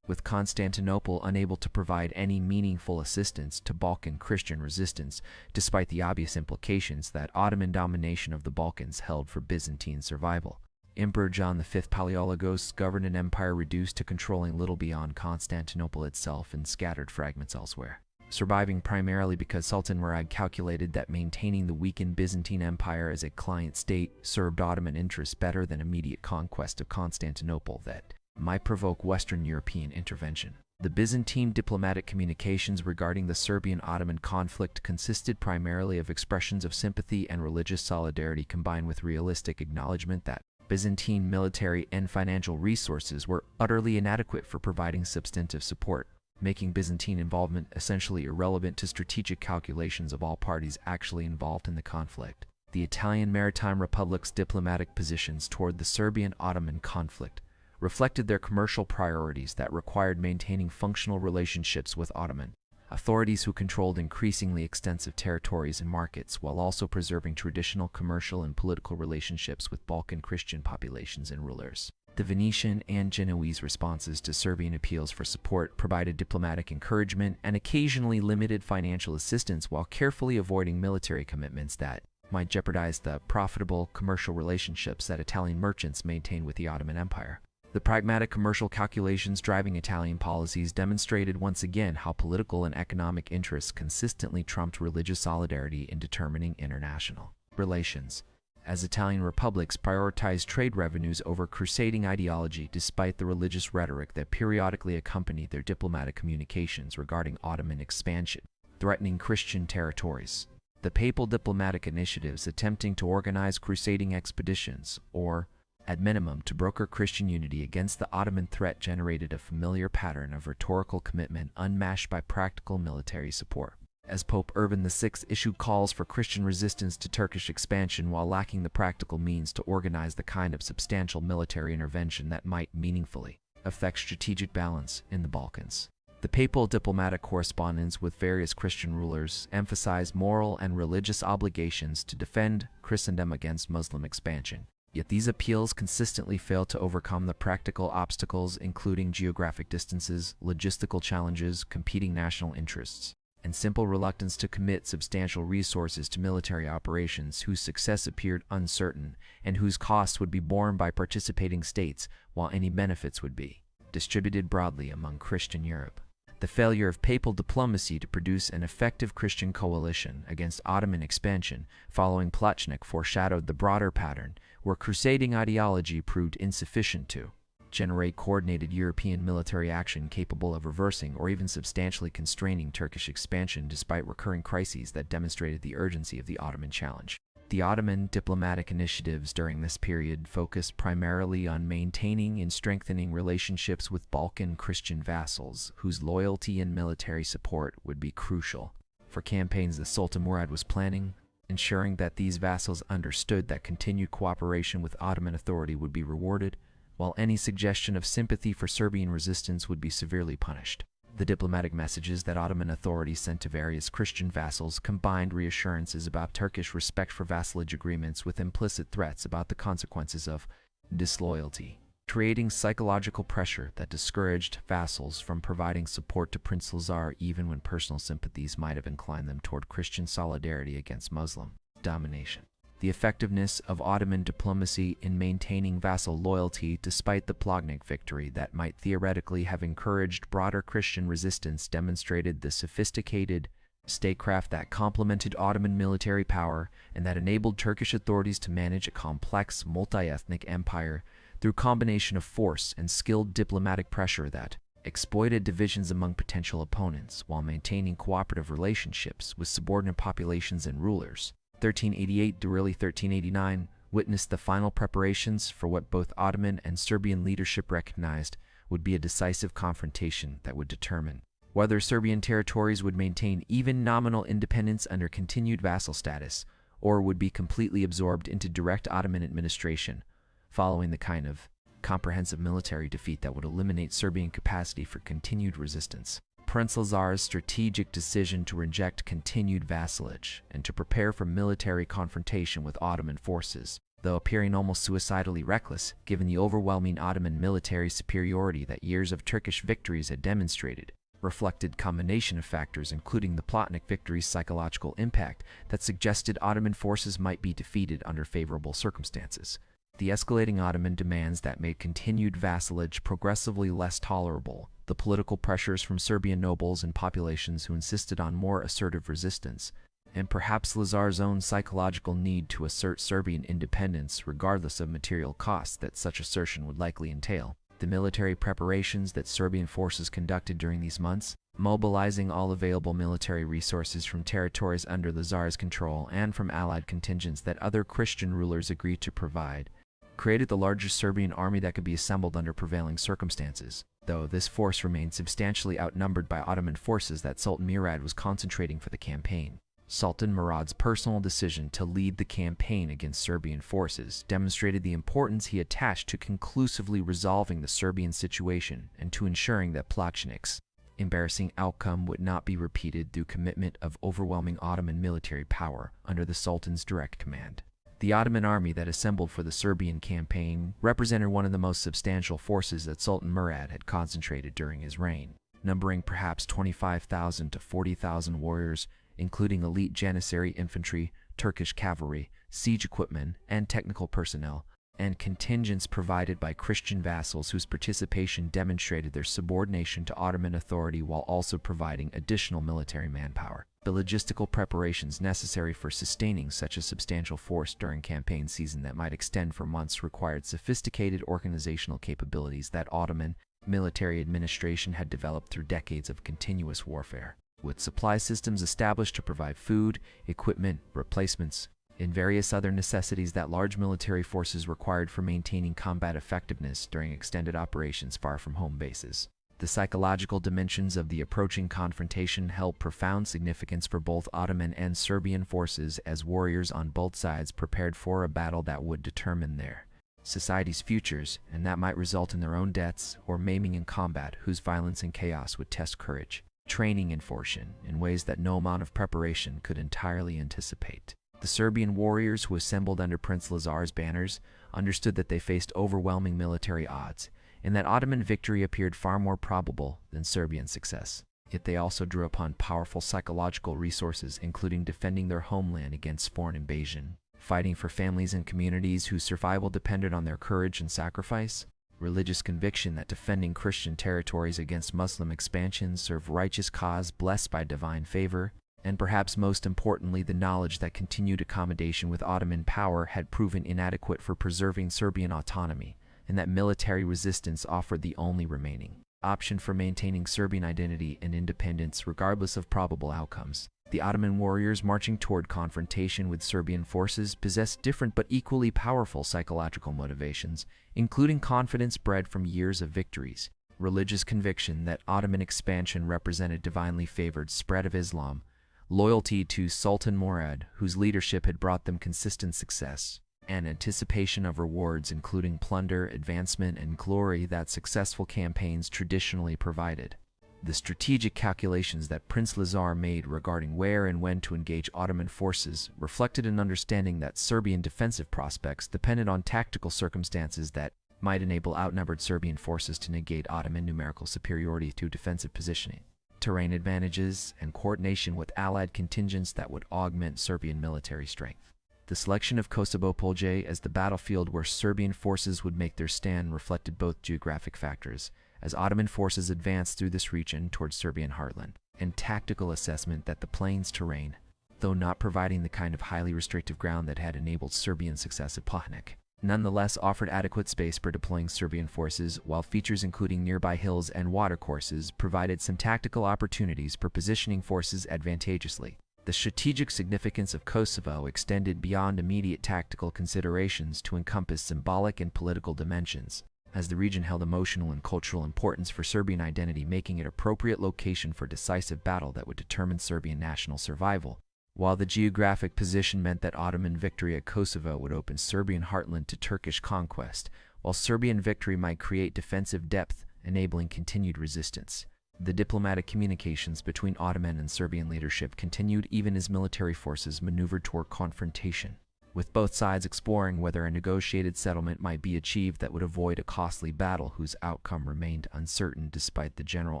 With Constantinople unable to provide any meaningful assistance to Balkan Christian resistance, despite the obvious implications that Ottoman domination of the Balkans held for Byzantine survival. Emperor John V Palaeologos governed an empire reduced to controlling little beyond Constantinople itself and scattered fragments elsewhere, surviving primarily because Sultan Murad calculated that maintaining the weakened Byzantine Empire as a client state served Ottoman interests better than immediate conquest of Constantinople that might provoke Western European intervention. The Byzantine diplomatic communications regarding the Serbian-Ottoman conflict consisted primarily of expressions of sympathy and religious solidarity combined with realistic acknowledgement that Byzantine military and financial resources were utterly inadequate for providing substantive support, making Byzantine involvement essentially irrelevant to strategic calculations of all parties actually involved in the conflict. The Italian Maritime Republic's diplomatic positions toward the Serbian-Ottoman conflict reflected their commercial priorities that required maintaining functional relationships with Ottoman authorities who controlled increasingly extensive territories and markets while also preserving traditional commercial and political relationships with Balkan Christian populations and rulers. The Venetian and Genoese responses to Serbian appeals for support provided diplomatic encouragement and occasionally limited financial assistance while carefully avoiding military commitments that might jeopardize the profitable commercial relationships that Italian merchants maintained with the Ottoman Empire. The pragmatic commercial calculations driving Italian policies demonstrated once again how political and economic interests consistently trumped religious solidarity in determining international relations, as Italian republics prioritized trade revenues over crusading ideology despite the religious rhetoric that periodically accompanied their diplomatic communications regarding Ottoman expansion, threatening Christian territories. The papal diplomatic initiatives attempting to organize crusading expeditions, or at minimum to broker Christian unity against the Ottoman threat, generated a familiar pattern of rhetorical commitment unmatched by practical military support. As Pope Urban VI issued calls for Christian resistance to Turkish expansion while lacking the practical means to organize the kind of substantial military intervention that might meaningfully affect strategic balance in the Balkans. The papal diplomatic correspondence with various Christian rulers emphasized moral and religious obligations to defend Christendom against Muslim expansion. Yet these appeals consistently failed to overcome the practical obstacles, including geographic distances, logistical challenges, competing national interests, and simple reluctance to commit substantial resources to military operations whose success appeared uncertain and whose costs would be borne by participating states, while any benefits would be distributed broadly among Christian Europe. The failure of papal diplomacy to produce an effective Christian coalition against Ottoman expansion following Plocnik foreshadowed the broader pattern, where crusading ideology proved insufficient to generate coordinated European military action capable of reversing or even substantially constraining Turkish expansion despite recurring crises that demonstrated the urgency of the Ottoman challenge. The Ottoman diplomatic initiatives during this period focused primarily on maintaining and strengthening relationships with Balkan Christian vassals, whose loyalty and military support would be crucial for campaigns the Sultan Murad was planning, ensuring that these vassals understood that continued cooperation with Ottoman authority would be rewarded, while any suggestion of sympathy for Serbian resistance would be severely punished. The diplomatic messages that Ottoman authorities sent to various Christian vassals combined reassurances about Turkish respect for vassalage agreements with implicit threats about the consequences of disloyalty, creating psychological pressure that discouraged vassals from providing support to Prince Lazar even when personal sympathies might have inclined them toward Christian solidarity against Muslim domination. The effectiveness of Ottoman diplomacy in maintaining vassal loyalty despite the Plocnik victory that might theoretically have encouraged broader Christian resistance demonstrated the sophisticated statecraft that complemented Ottoman military power and that enabled Turkish authorities to manage a complex multi-ethnic empire through combination of force and skilled diplomatic pressure that exploited divisions among potential opponents while maintaining cooperative relationships with subordinate populations and rulers. 1388 to early 1389 witnessed the final preparations for what both Ottoman and Serbian leadership recognized would be a decisive confrontation that would determine whether Serbian territories would maintain even nominal independence under continued vassal status or would be completely absorbed into direct Ottoman administration, following the kind of comprehensive military defeat that would eliminate Serbian capacity for continued resistance. Prince Lazar's strategic decision to reject continued vassalage and to prepare for military confrontation with Ottoman forces, though appearing almost suicidally reckless given the overwhelming Ottoman military superiority that years of Turkish victories had demonstrated, reflected combination of factors including the Plotnik victory's psychological impact that suggested Ottoman forces might be defeated under favorable circumstances. The escalating Ottoman demands that made continued vassalage progressively less tolerable, the political pressures from Serbian nobles and populations who insisted on more assertive resistance, and perhaps Lazar's own psychological need to assert Serbian independence regardless of material costs that such assertion would likely entail. The military preparations that Serbian forces conducted during these months, mobilizing all available military resources from territories under Lazar's control and from allied contingents that other Christian rulers agreed to provide, created the largest Serbian army that could be assembled under prevailing circumstances, though this force remained substantially outnumbered by Ottoman forces that Sultan Murad was concentrating for the campaign. Sultan Murad's personal decision to lead the campaign against Serbian forces demonstrated the importance he attached to conclusively resolving the Serbian situation and to ensuring that Plocnik's embarrassing outcome would not be repeated through commitment of overwhelming Ottoman military power under the Sultan's direct command. The Ottoman army that assembled for the Serbian campaign represented one of the most substantial forces that Sultan Murad had concentrated during his reign, numbering perhaps 25,000 to 40,000 warriors, including elite Janissary infantry, Turkish cavalry, siege equipment, and technical personnel, and contingents provided by Christian vassals whose participation demonstrated their subordination to Ottoman authority while also providing additional military manpower. The logistical preparations necessary for sustaining such a substantial force during campaign season that might extend for months required sophisticated organizational capabilities that Ottoman military administration had developed through decades of continuous warfare, with supply systems established to provide food, equipment, replacements, and various other necessities that large military forces required for maintaining combat effectiveness during extended operations far from home bases. The psychological dimensions of the approaching confrontation held profound significance for both Ottoman and Serbian forces as warriors on both sides prepared for a battle that would determine their society's futures and that might result in their own deaths or maiming in combat, whose violence and chaos would test courage, training, and fortune in ways that no amount of preparation could entirely anticipate. The Serbian warriors who assembled under Prince Lazar's banners understood that they faced overwhelming military odds, and that Ottoman victory appeared far more probable than Serbian success. Yet they also drew upon powerful psychological resources, including defending their homeland against foreign invasion, fighting for families and communities whose survival depended on their courage and sacrifice, religious conviction that defending Christian territories against Muslim expansion served righteous cause blessed by divine favor, and perhaps most importantly, the knowledge that continued accommodation with Ottoman power had proven inadequate for preserving Serbian autonomy, and that military resistance offered the only remaining option for maintaining Serbian identity and independence regardless of probable outcomes. The Ottoman warriors marching toward confrontation with Serbian forces possessed different but equally powerful psychological motivations, including confidence bred from years of victories, religious conviction that Ottoman expansion represented divinely favored spread of Islam, loyalty to Sultan Murad, whose leadership had brought them consistent success, and anticipation of rewards including plunder, advancement, and glory that successful campaigns traditionally provided. The strategic calculations that Prince Lazar made regarding where and when to engage Ottoman forces reflected an understanding that Serbian defensive prospects depended on tactical circumstances that might enable outnumbered Serbian forces to negate Ottoman numerical superiority through defensive positioning, terrain advantages, and coordination with allied contingents that would augment Serbian military strength. The selection of Kosovo Polje as the battlefield where Serbian forces would make their stand reflected both geographic factors, as Ottoman forces advanced through this region towards Serbian heartland, and tactical assessment that the plains terrain, though not providing the kind of highly restrictive ground that had enabled Serbian success at Plocnik, nonetheless offered adequate space for deploying Serbian forces, while features including nearby hills and watercourses provided some tactical opportunities for positioning forces advantageously. The strategic significance of Kosovo extended beyond immediate tactical considerations to encompass symbolic and political dimensions, as the region held emotional and cultural importance for Serbian identity, making it an appropriate location for decisive battle that would determine Serbian national survival, while the geographic position meant that Ottoman victory at Kosovo would open Serbian heartland to Turkish conquest, while Serbian victory might create defensive depth, enabling continued resistance. The diplomatic communications between Ottoman and Serbian leadership continued even as military forces maneuvered toward confrontation, with both sides exploring whether a negotiated settlement might be achieved that would avoid a costly battle whose outcome remained uncertain despite the general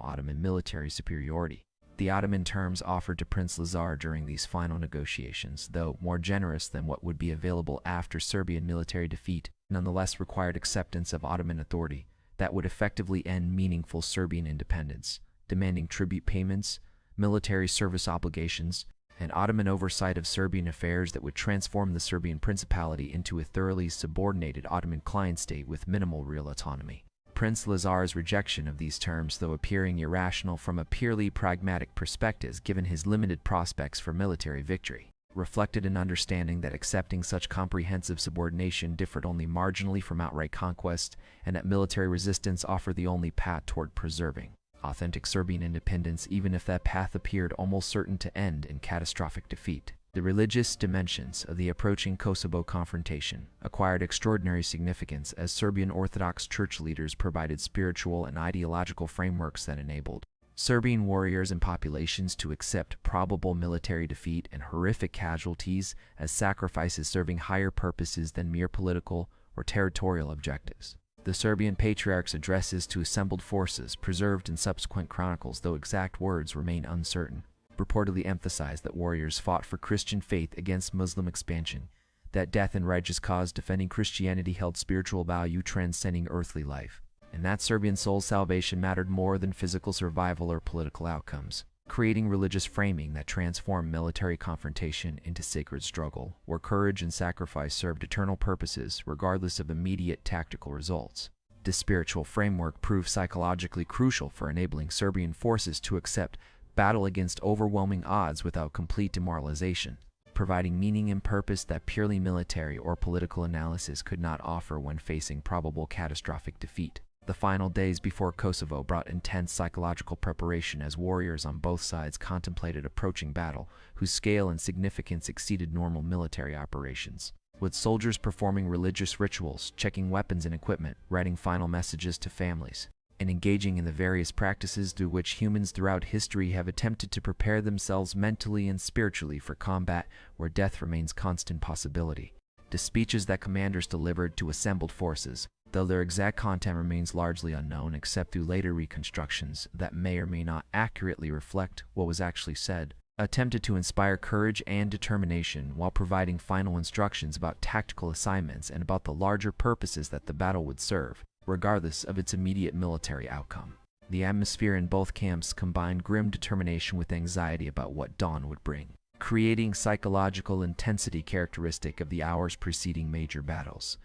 Ottoman military superiority. The Ottoman terms offered to Prince Lazar during these final negotiations, though more generous than what would be available after Serbian military defeat, nonetheless required acceptance of Ottoman authority that would effectively end meaningful Serbian independence, demanding tribute payments, military service obligations, and Ottoman oversight of Serbian affairs that would transform the Serbian Principality into a thoroughly subordinated Ottoman client state with minimal real autonomy. Prince Lazar's rejection of these terms, though appearing irrational from a purely pragmatic perspective given his limited prospects for military victory, reflected an understanding that accepting such comprehensive subordination differed only marginally from outright conquest, and that military resistance offered the only path toward preserving authentic Serbian independence, even if that path appeared almost certain to end in catastrophic defeat. The religious dimensions of the approaching Kosovo confrontation acquired extraordinary significance as Serbian Orthodox Church leaders provided spiritual and ideological frameworks that enabled Serbian warriors and populations to accept probable military defeat and horrific casualties as sacrifices serving higher purposes than mere political or territorial objectives. The Serbian Patriarch's addresses to assembled forces, preserved in subsequent chronicles though exact words remain uncertain, reportedly emphasized that warriors fought for Christian faith against Muslim expansion, that death in righteous cause defending Christianity held spiritual value transcending earthly life, and that Serbian soul's salvation mattered more than physical survival or political outcomes, creating religious framing that transformed military confrontation into sacred struggle, where courage and sacrifice served eternal purposes regardless of immediate tactical results. This spiritual framework proved psychologically crucial for enabling Serbian forces to accept battle against overwhelming odds without complete demoralization, providing meaning and purpose that purely military or political analysis could not offer when facing probable catastrophic defeat. The final days before Kosovo brought intense psychological preparation as warriors on both sides contemplated approaching battle, whose scale and significance exceeded normal military operations. With soldiers performing religious rituals, checking weapons and equipment, writing final messages to families, and engaging in the various practices through which humans throughout history have attempted to prepare themselves mentally and spiritually for combat where death remains constant possibility. The speeches that commanders delivered to assembled forces, though their exact content remains largely unknown except through later reconstructions that may or may not accurately reflect what was actually said, attempted to inspire courage and determination while providing final instructions about tactical assignments and about the larger purposes that the battle would serve, regardless of its immediate military outcome. The atmosphere in both camps combined grim determination with anxiety about what dawn would bring, creating psychological intensity characteristic of the hours preceding major battles,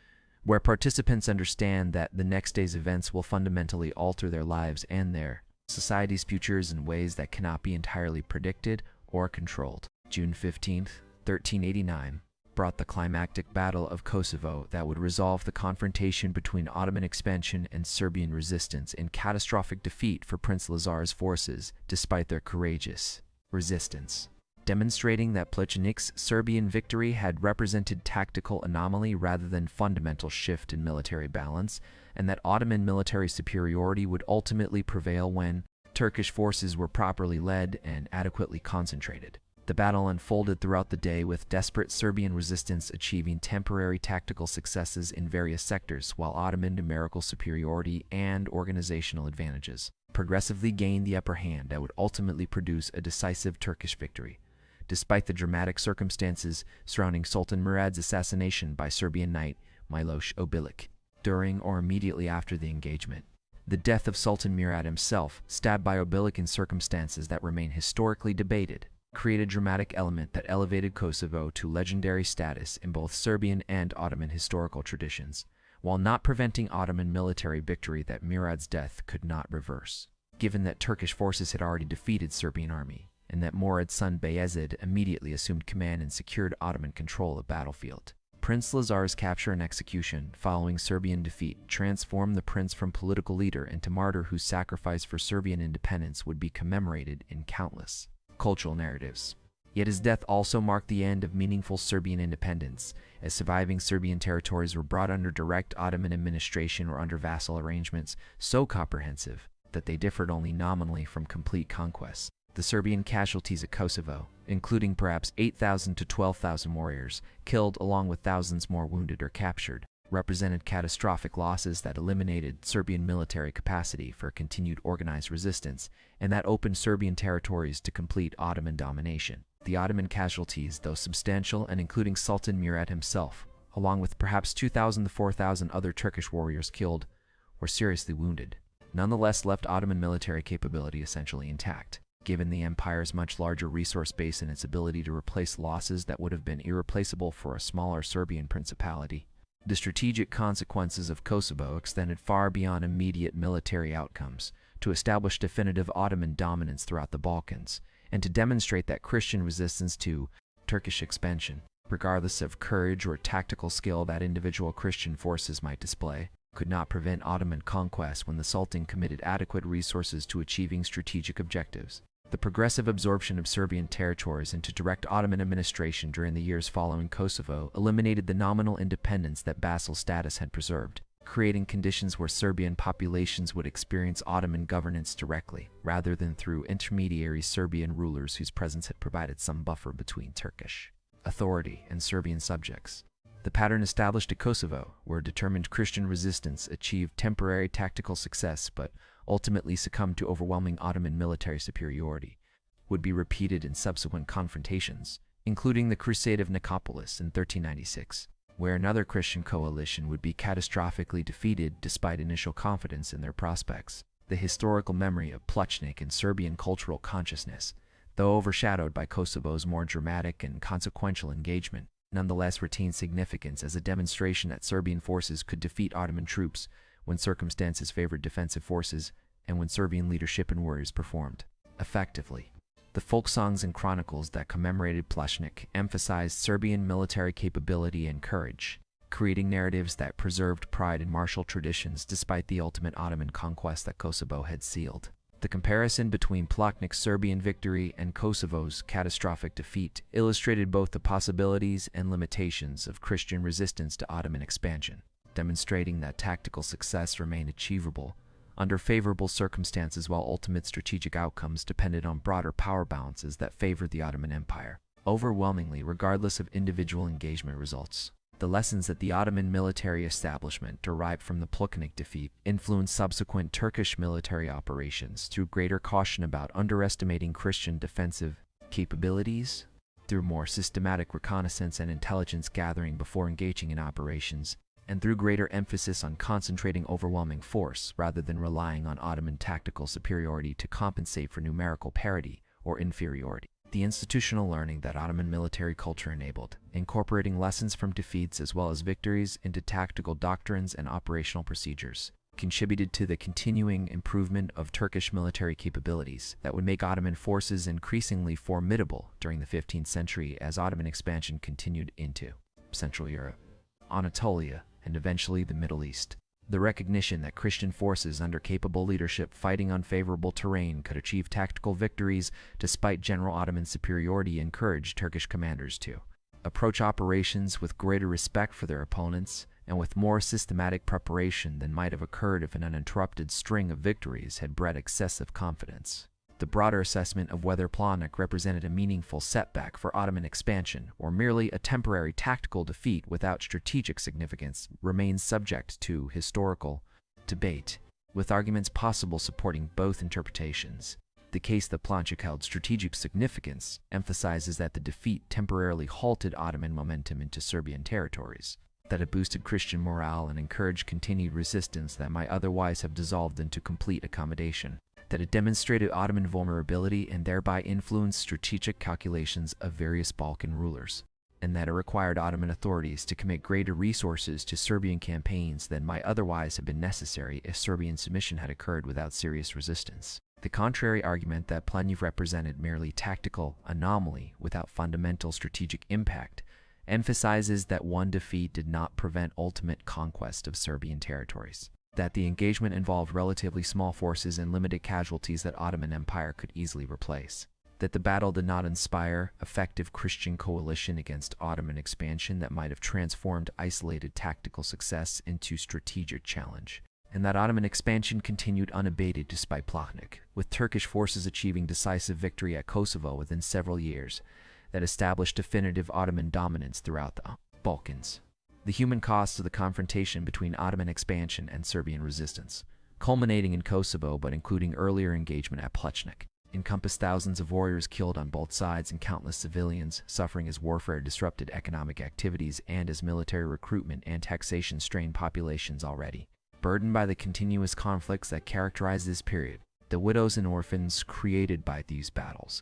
where participants understand that the next day's events will fundamentally alter their lives and their society's futures in ways that cannot be entirely predicted or controlled. June 15, 1389, brought the climactic Battle of Kosovo that would resolve the confrontation between Ottoman expansion and Serbian resistance in catastrophic defeat for Prince Lazar's forces despite their courageous resistance, demonstrating that Plocnik's Serbian victory had represented tactical anomaly rather than fundamental shift in military balance, and that Ottoman military superiority would ultimately prevail when Turkish forces were properly led and adequately concentrated. The battle unfolded throughout the day with desperate Serbian resistance achieving temporary tactical successes in various sectors, while Ottoman numerical superiority and organizational advantages progressively gained the upper hand that would ultimately produce a decisive Turkish victory. Despite the dramatic circumstances surrounding Sultan Murad's assassination by Serbian knight Miloš Obilić, during or immediately after the engagement, the death of Sultan Murad himself, stabbed by Obilić in circumstances that remain historically debated, created a dramatic element that elevated Kosovo to legendary status in both Serbian and Ottoman historical traditions, while not preventing Ottoman military victory that Murad's death could not reverse, given that Turkish forces had already defeated Serbian army, and that Murad's son Bayezid immediately assumed command and secured Ottoman control of the battlefield. Prince Lazar's capture and execution following Serbian defeat transformed the prince from political leader into martyr whose sacrifice for Serbian independence would be commemorated in countless cultural narratives. Yet his death also marked the end of meaningful Serbian independence, as surviving Serbian territories were brought under direct Ottoman administration or under vassal arrangements so comprehensive that they differed only nominally from complete conquest. The Serbian casualties at Kosovo, including perhaps 8,000 to 12,000 warriors, killed along with thousands more wounded or captured, represented catastrophic losses that eliminated Serbian military capacity for continued organized resistance, and that opened Serbian territories to complete Ottoman domination. The Ottoman casualties, though substantial and including Sultan Murad himself, along with perhaps 2,000 to 4,000 other Turkish warriors killed or seriously wounded, nonetheless left Ottoman military capability essentially intact, given the empire's much larger resource base and its ability to replace losses that would have been irreplaceable for a smaller Serbian principality. The strategic consequences of Kosovo extended far beyond immediate military outcomes to establish definitive Ottoman dominance throughout the Balkans, and to demonstrate that Christian resistance to Turkish expansion, regardless of courage or tactical skill that individual Christian forces might display, could not prevent Ottoman conquest when the Sultan committed adequate resources to achieving strategic objectives. The progressive absorption of Serbian territories into direct Ottoman administration during the years following Kosovo eliminated the nominal independence that vassal status had preserved, creating conditions where Serbian populations would experience Ottoman governance directly, rather than through intermediary Serbian rulers whose presence had provided some buffer between Turkish authority and Serbian subjects. The pattern established at Kosovo, where determined Christian resistance achieved temporary tactical success but ultimately succumbed to overwhelming Ottoman military superiority, would be repeated in subsequent confrontations, including the Crusade of Nicopolis in 1396, where another Christian coalition would be catastrophically defeated despite initial confidence in their prospects. The historical memory of Plocnik in Serbian cultural consciousness, though overshadowed by Kosovo's more dramatic and consequential engagement, nonetheless retained significance as a demonstration that Serbian forces could defeat Ottoman troops when circumstances favored defensive forces and when Serbian leadership and warriors performed effectively. The folk songs and chronicles that commemorated Plocnik emphasized Serbian military capability and courage, creating narratives that preserved pride in martial traditions despite the ultimate Ottoman conquest that Kosovo had sealed. The comparison between Plocnik's Serbian victory and Kosovo's catastrophic defeat illustrated both the possibilities and limitations of Christian resistance to Ottoman expansion, demonstrating that tactical success remained achievable under favorable circumstances while ultimate strategic outcomes depended on broader power balances that favored the Ottoman Empire, overwhelmingly regardless of individual engagement results. The lessons that the Ottoman military establishment derived from the Plocnik defeat influenced subsequent Turkish military operations through greater caution about underestimating Christian defensive capabilities, through more systematic reconnaissance and intelligence gathering before engaging in operations, and through greater emphasis on concentrating overwhelming force rather than relying on Ottoman tactical superiority to compensate for numerical parity or inferiority. The institutional learning that Ottoman military culture enabled, incorporating lessons from defeats as well as victories into tactical doctrines and operational procedures, contributed to the continuing improvement of Turkish military capabilities that would make Ottoman forces increasingly formidable during the 15th century as Ottoman expansion continued into Central Europe, Anatolia, and eventually the Middle East. The recognition that Christian forces under capable leadership fighting unfavorable terrain could achieve tactical victories despite general Ottoman superiority encouraged Turkish commanders to approach operations with greater respect for their opponents and with more systematic preparation than might have occurred if an uninterrupted string of victories had bred excessive confidence. The broader assessment of whether Plocnik represented a meaningful setback for Ottoman expansion or merely a temporary tactical defeat without strategic significance remains subject to historical debate, with arguments possible supporting both interpretations. The case that Plocnik held strategic significance emphasizes that the defeat temporarily halted Ottoman momentum into Serbian territories, that it boosted Christian morale and encouraged continued resistance that might otherwise have dissolved into complete accommodation, that it demonstrated Ottoman vulnerability and thereby influenced strategic calculations of various Balkan rulers, and that it required Ottoman authorities to commit greater resources to Serbian campaigns than might otherwise have been necessary if Serbian submission had occurred without serious resistance. The contrary argument that Plocnik represented merely tactical anomaly without fundamental strategic impact emphasizes that one defeat did not prevent ultimate conquest of Serbian territories, that the engagement involved relatively small forces and limited casualties that Ottoman Empire could easily replace, that the battle did not inspire effective Christian coalition against Ottoman expansion that might have transformed isolated tactical success into strategic challenge, and that Ottoman expansion continued unabated despite Plocnik, with Turkish forces achieving decisive victory at Kosovo within several years that established definitive Ottoman dominance throughout the Balkans. The human costs of the confrontation between Ottoman expansion and Serbian resistance, culminating in Kosovo but including earlier engagement at Plocnik, encompassed thousands of warriors killed on both sides and countless civilians suffering as warfare disrupted economic activities and as military recruitment and taxation strained populations already burdened by the continuous conflicts that characterize this period, the widows and orphans created by these battles,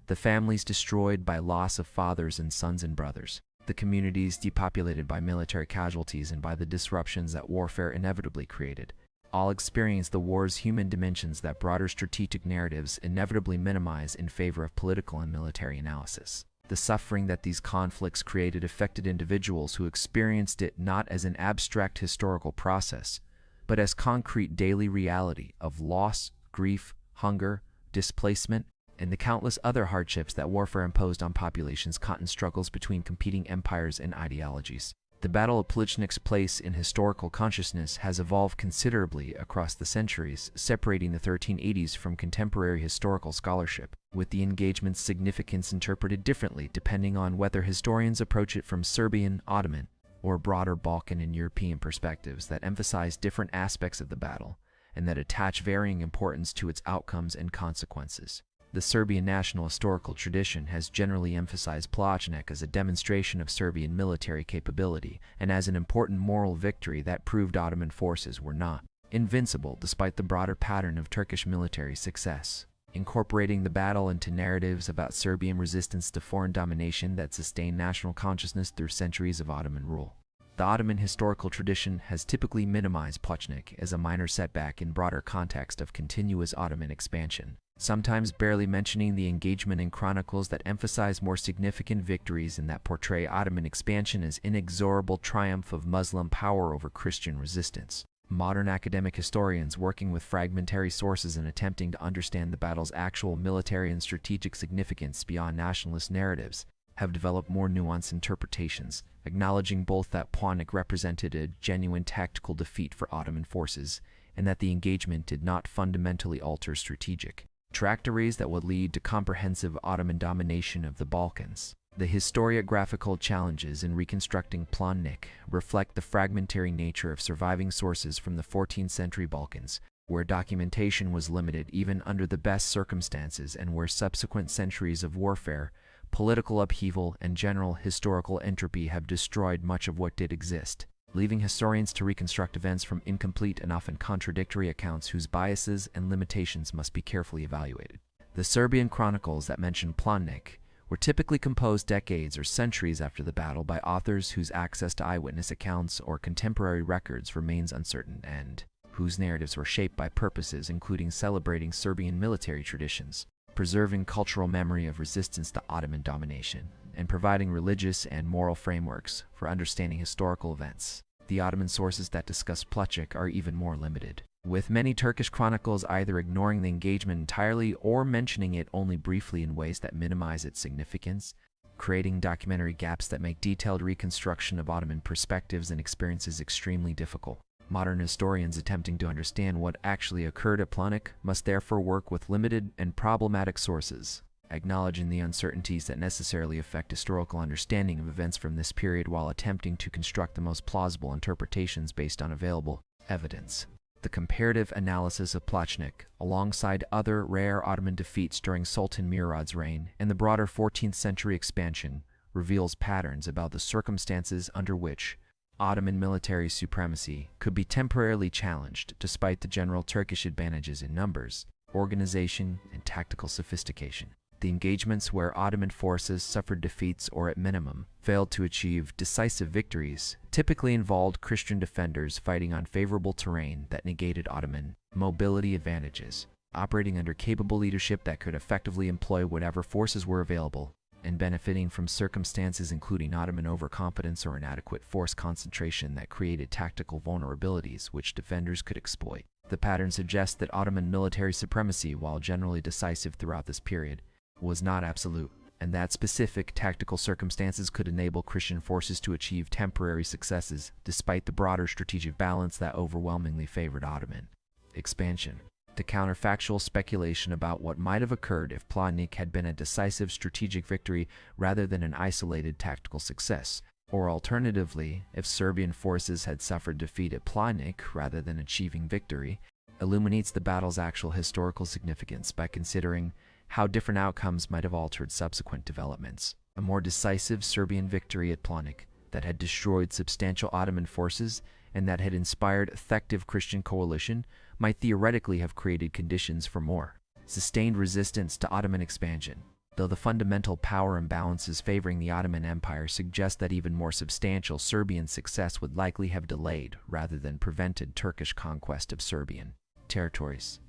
the families destroyed by loss of fathers and sons and brothers, the communities depopulated by military casualties and by the disruptions that warfare inevitably created, all experience the war's human dimensions that broader strategic narratives inevitably minimize in favor of political and military analysis. The suffering that these conflicts created affected individuals who experienced it not as an abstract historical process, but as concrete daily reality of loss, grief, hunger, displacement, and the countless other hardships that warfare imposed on populations caught in struggles between competing empires and ideologies. The Battle of Pločnik's place in historical consciousness has evolved considerably across the centuries, separating the 1380s from contemporary historical scholarship, with the engagement's significance interpreted differently depending on whether historians approach it from Serbian, Ottoman, or broader Balkan and European perspectives that emphasize different aspects of the battle and that attach varying importance to its outcomes and consequences. The Serbian national historical tradition has generally emphasized Plocnik as a demonstration of Serbian military capability and as an important moral victory that proved Ottoman forces were not invincible despite the broader pattern of Turkish military success, incorporating the battle into narratives about Serbian resistance to foreign domination that sustained national consciousness through centuries of Ottoman rule. The Ottoman historical tradition has typically minimized Plocnik as a minor setback in broader context of continuous Ottoman expansion, sometimes barely mentioning the engagement in chronicles that emphasize more significant victories and that portray Ottoman expansion as inexorable triumph of Muslim power over Christian resistance. Modern academic historians working with fragmentary sources and attempting to understand the battle's actual military and strategic significance beyond nationalist narratives have developed more nuanced interpretations, acknowledging both that Plocnik represented a genuine tactical defeat for Ottoman forces and that the engagement did not fundamentally alter strategic trajectories that would lead to comprehensive Ottoman domination of the Balkans. The historiographical challenges in reconstructing Plocnik reflect the fragmentary nature of surviving sources from the 14th century Balkans, where documentation was limited even under the best circumstances and where subsequent centuries of warfare, political upheaval, and general historical entropy have destroyed much of what did exist, leaving historians to reconstruct events from incomplete and often contradictory accounts whose biases and limitations must be carefully evaluated. The Serbian chronicles that mention Plocnik were typically composed decades or centuries after the battle by authors whose access to eyewitness accounts or contemporary records remains uncertain and whose narratives were shaped by purposes including celebrating Serbian military traditions, preserving cultural memory of resistance to Ottoman domination, and providing religious and moral frameworks for understanding historical events. The Ottoman sources that discuss Plocnik are even more limited, with many Turkish chronicles either ignoring the engagement entirely or mentioning it only briefly in ways that minimize its significance, creating documentary gaps that make detailed reconstruction of Ottoman perspectives and experiences extremely difficult. Modern historians attempting to understand what actually occurred at Plocnik must therefore work with limited and problematic sources, acknowledging the uncertainties that necessarily affect historical understanding of events from this period while attempting to construct the most plausible interpretations based on available evidence. The comparative analysis of Plocnik, alongside other rare Ottoman defeats during Sultan Murad's reign and the broader 14th century expansion, reveals patterns about the circumstances under which Ottoman military supremacy could be temporarily challenged despite the general Turkish advantages in numbers, organization, and tactical sophistication. The engagements where Ottoman forces suffered defeats or at minimum failed to achieve decisive victories typically involved Christian defenders fighting on favorable terrain that negated Ottoman mobility advantages, operating under capable leadership that could effectively employ whatever forces were available, and benefiting from circumstances including Ottoman overconfidence or inadequate force concentration that created tactical vulnerabilities which defenders could exploit. The pattern suggests that Ottoman military supremacy, while generally decisive throughout this period, was not absolute, and that specific tactical circumstances could enable Christian forces to achieve temporary successes despite the broader strategic balance that overwhelmingly favored Ottoman expansion. The counterfactual speculation about what might have occurred if Plocnik had been a decisive strategic victory rather than an isolated tactical success, or alternatively, if Serbian forces had suffered defeat at Plocnik rather than achieving victory, illuminates the battle's actual historical significance by considering how different outcomes might have altered subsequent developments. A more decisive Serbian victory at Plocnik that had destroyed substantial Ottoman forces and that had inspired effective Christian coalition might theoretically have created conditions for more sustained resistance to Ottoman expansion, though the fundamental power imbalances favoring the Ottoman Empire suggest that even more substantial Serbian success would likely have delayed rather than prevented Turkish conquest of Serbian territories.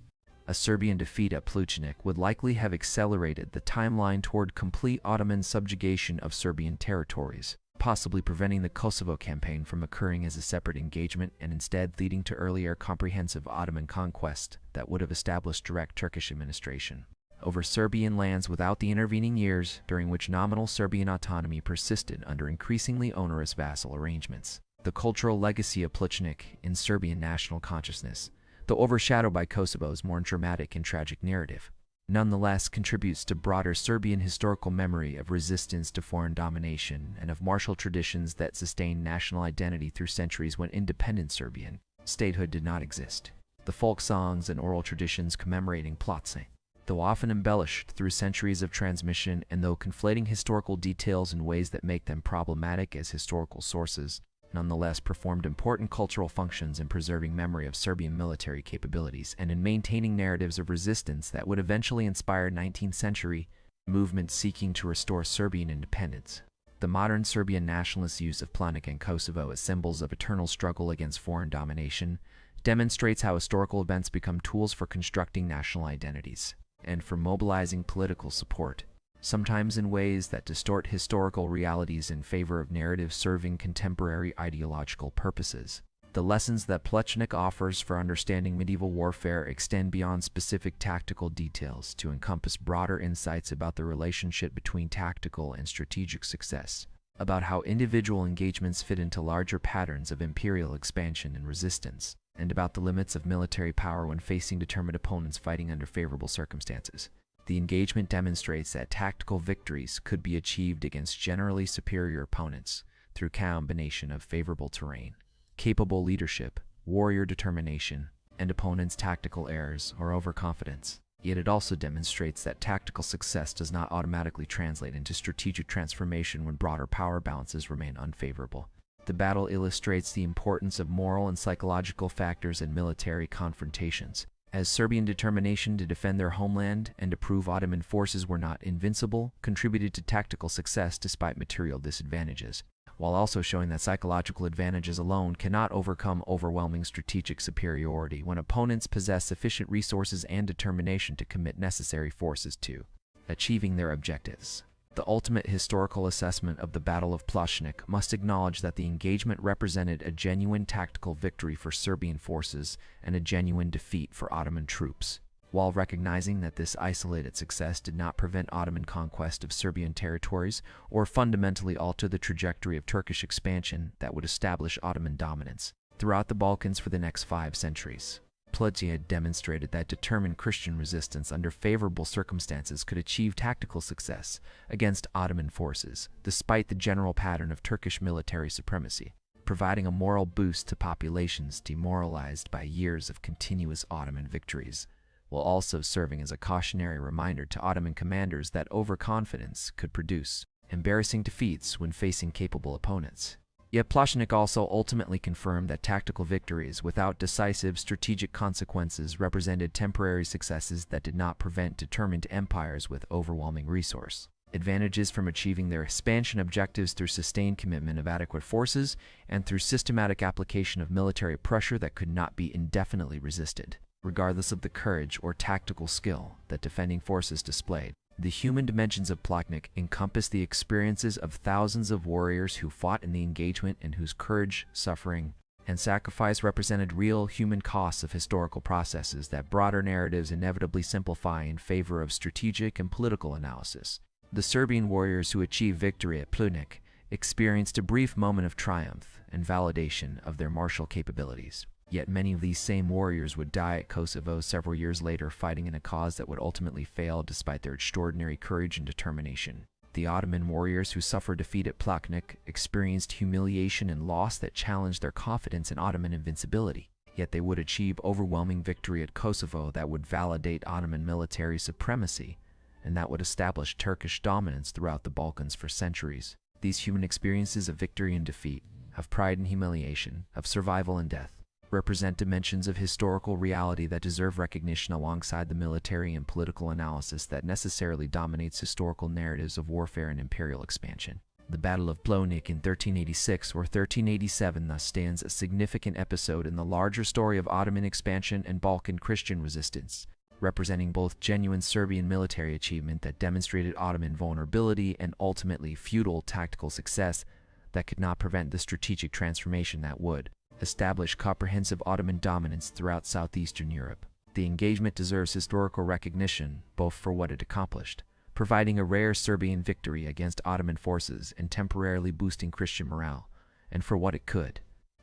A Serbian defeat at Pločnik would likely have accelerated the timeline toward complete Ottoman subjugation of Serbian territories, possibly preventing the Kosovo campaign from occurring as a separate engagement and instead leading to earlier comprehensive Ottoman conquest that would have established direct Turkish administration over Serbian lands without the intervening years during which nominal Serbian autonomy persisted under increasingly onerous vassal arrangements. The cultural legacy of Plocnik in Serbian national consciousness, though overshadowed by Kosovo's more dramatic and tragic narrative, nonetheless contributes to broader Serbian historical memory of resistance to foreign domination and of martial traditions that sustained national identity through centuries when independent Serbian statehood did not exist. The folk songs and oral traditions commemorating Plocnik, though often embellished through centuries of transmission and though conflating historical details in ways that make them problematic as historical sources, nonetheless performed important cultural functions in preserving memory of Serbian military capabilities and in maintaining narratives of resistance that would eventually inspire 19th-century movements seeking to restore Serbian independence. The modern Serbian nationalist use of Plocnik and Kosovo as symbols of eternal struggle against foreign domination demonstrates how historical events become tools for constructing national identities and for mobilizing political support, sometimes in ways that distort historical realities in favor of narratives serving contemporary ideological purposes. The lessons that Plocnik offers for understanding medieval warfare extend beyond specific tactical details to encompass broader insights about the relationship between tactical and strategic success, about how individual engagements fit into larger patterns of imperial expansion and resistance, and about the limits of military power when facing determined opponents fighting under favorable circumstances. The engagement demonstrates that tactical victories could be achieved against generally superior opponents through combination of favorable terrain, capable leadership, warrior determination, and opponents' tactical errors or overconfidence. Yet it also demonstrates that tactical success does not automatically translate into strategic transformation when broader power balances remain unfavorable. The battle illustrates the importance of moral and psychological factors in military confrontations, as Serbian determination to defend their homeland and to prove Ottoman forces were not invincible contributed to tactical success despite material disadvantages, while also showing that psychological advantages alone cannot overcome overwhelming strategic superiority when opponents possess sufficient resources and determination to commit necessary forces to achieving their objectives. The ultimate historical assessment of the Battle of Pločnik must acknowledge that the engagement represented a genuine tactical victory for Serbian forces and a genuine defeat for Ottoman troops, while recognizing that this isolated success did not prevent Ottoman conquest of Serbian territories or fundamentally alter the trajectory of Turkish expansion that would establish Ottoman dominance throughout the Balkans for the next 5 centuries. Plocnik had demonstrated that determined Christian resistance under favorable circumstances could achieve tactical success against Ottoman forces, despite the general pattern of Turkish military supremacy, providing a moral boost to populations demoralized by years of continuous Ottoman victories, while also serving as a cautionary reminder to Ottoman commanders that overconfidence could produce embarrassing defeats when facing capable opponents. Yet Plocnik also ultimately confirmed that tactical victories without decisive strategic consequences represented temporary successes that did not prevent determined empires with overwhelming resource advantages from achieving their expansion objectives through sustained commitment of adequate forces and through systematic application of military pressure that could not be indefinitely resisted, regardless of the courage or tactical skill that defending forces displayed. The human dimensions of Plocnik encompass the experiences of thousands of warriors who fought in the engagement and whose courage, suffering, and sacrifice represented real human costs of historical processes that broader narratives inevitably simplify in favor of strategic and political analysis. The Serbian warriors who achieved victory at Plocnik experienced a brief moment of triumph and validation of their martial capabilities. Yet many of these same warriors would die at Kosovo several years later fighting in a cause that would ultimately fail despite their extraordinary courage and determination. The Ottoman warriors who suffered defeat at Plocnik experienced humiliation and loss that challenged their confidence in Ottoman invincibility. Yet they would achieve overwhelming victory at Kosovo that would validate Ottoman military supremacy and that would establish Turkish dominance throughout the Balkans for centuries. These human experiences of victory and defeat, of pride and humiliation, of survival and death, represent dimensions of historical reality that deserve recognition alongside the military and political analysis that necessarily dominates historical narratives of warfare and imperial expansion. The Battle of Plocnik in 1386 or 1387 thus stands a significant episode in the larger story of Ottoman expansion and Balkan Christian resistance, representing both genuine Serbian military achievement that demonstrated Ottoman vulnerability and ultimately futile tactical success that could not prevent the strategic transformation that would establish comprehensive Ottoman dominance throughout southeastern Europe. The engagement deserves historical recognition, both for what it accomplished, providing a rare Serbian victory against Ottoman forces and temporarily boosting Christian morale, and for what it could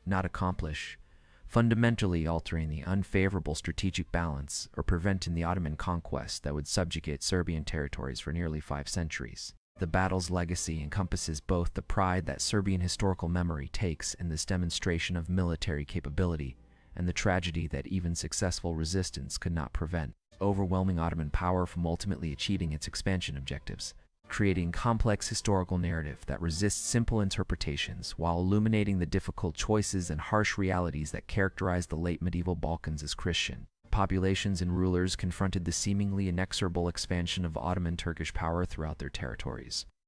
not accomplish, fundamentally altering the unfavorable strategic balance or preventing the Ottoman conquest that would subjugate Serbian territories for nearly 5 centuries. The battle's legacy encompasses both the pride that Serbian historical memory takes in this demonstration of military capability and the tragedy that even successful resistance could not prevent overwhelming Ottoman power from ultimately achieving its expansion objectives, creating complex historical narrative that resists simple interpretations while illuminating the difficult choices and harsh realities that characterize the late medieval Balkans as Christian populations and rulers confronted the seemingly inexorable expansion of Ottoman Turkish power throughout their territories.